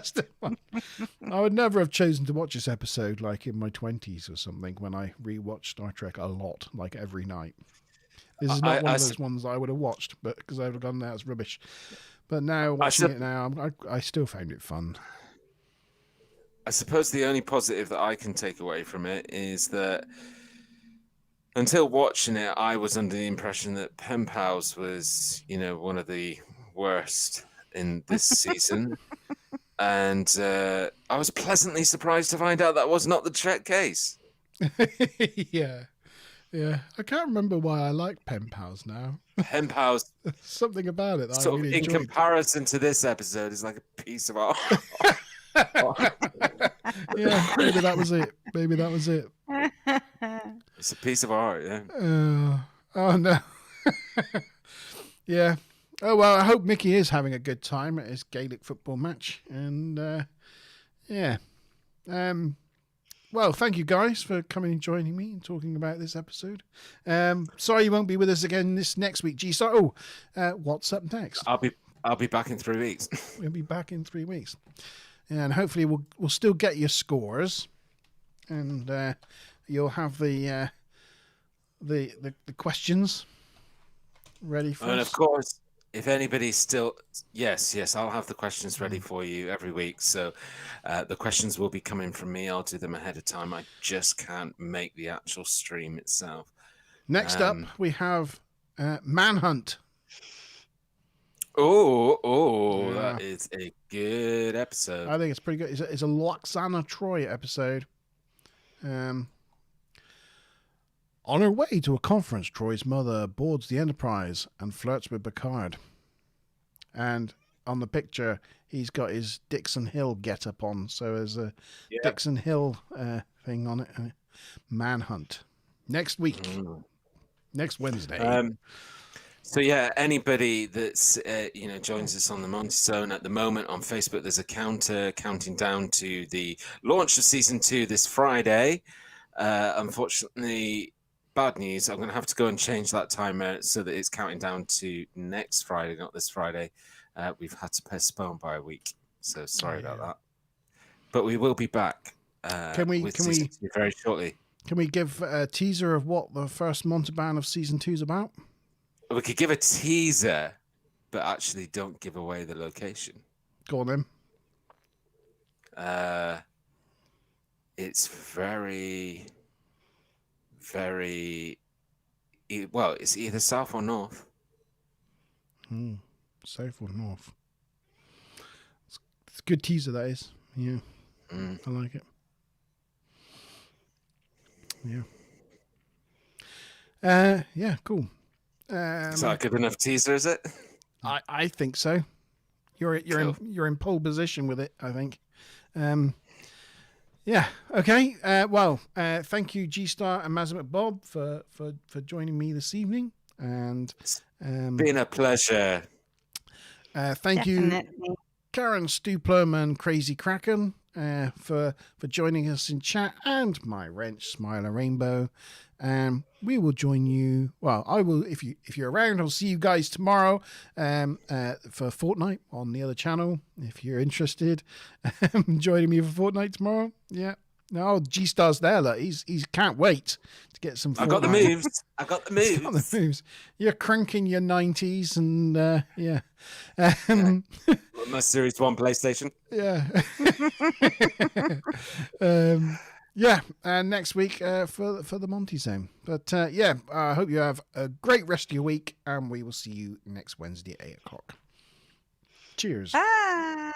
would never have chosen to watch this episode like in my 20s or something when I rewatch Star Trek a lot, like every night. This is not one of those ones I would have watched, but because I would have gone, that was rubbish. But now watching it now, I still found it fun. I suppose the only positive that I can take away from it is that until watching it, I was under the impression that Pen Pals was, you know, one of the worst in this season. And I was pleasantly surprised to find out that was not the case. Yeah. I can't remember why I like Pen Pals now. Pen Pals. Something about it that sort I really of in enjoyed. Comparison to this episode is like a piece of art. Yeah, maybe that was it. It's a piece of art, yeah. Oh no. Yeah. Oh well, I hope Mickey is having a good time at his Gaelic football match. And yeah. Well, thank you guys for coming and joining me and talking about this episode. Sorry you won't be with us again this next week, G. So, what's up next? I'll be back in 3 weeks. We'll be back in 3 weeks. And hopefully we'll still get your scores, and you'll have the questions ready for us. And of course, if anybody's still, yes, I'll have the questions ready for you every week. So the questions will be coming from me. I'll do them ahead of time. I just can't make the actual stream itself. Next up, we have Manhunt. Oh, yeah. That is a good episode. I think it's pretty good. It's a Loxana Troy episode. On her way to a conference, Troy's mother boards the Enterprise and flirts with Picard. And on the picture, he's got his Dixon Hill get-up on. So there's a Dixon Hill thing on it. Manhunt. Next week. Next Wednesday. So yeah, anybody that's joins us on the Monty Zone at the moment on Facebook, there's a counter counting down to the launch of season 2 this Friday. Unfortunately, bad news. I'm going to have to go and change that timer so that it's counting down to next Friday, not this Friday. We've had to postpone by a week, so sorry about that. But we will be back. Can we very shortly? Can we give a teaser of what the first Montalban of season 2 is about? We could give a teaser, but actually don't give away the location. Go on then. It's very, very... Well, it's either south or north. South or north. It's a good teaser, that is. Yeah. I like it. Yeah, cool. Is that a good enough teaser? Is it? I think so. You're in pole position with it, I think. Yeah. Okay. Well, thank you, G Star and Mazimak Bob for joining me this evening, and Been a pleasure. thank you, Definitely. Karen Stuplum and Crazy Kraken, for joining us in chat, and my wrench Smiler Rainbow. We will join you. Well, I will if you're around. I'll see you guys tomorrow for Fortnite on the other channel. If you're interested, joining me for Fortnite tomorrow. Yeah. No, G Star's there. Look, he's can't wait to get some. I got the Fortnite. moves. I got the He's moves. got the moves. You're cranking your 90s and yeah. My Series 1 PlayStation. Yeah. Yeah, and next week for the Monty Zone. But yeah, I hope you have a great rest of your week, and we will see you next Wednesday at 8 o'clock. Cheers. Bye.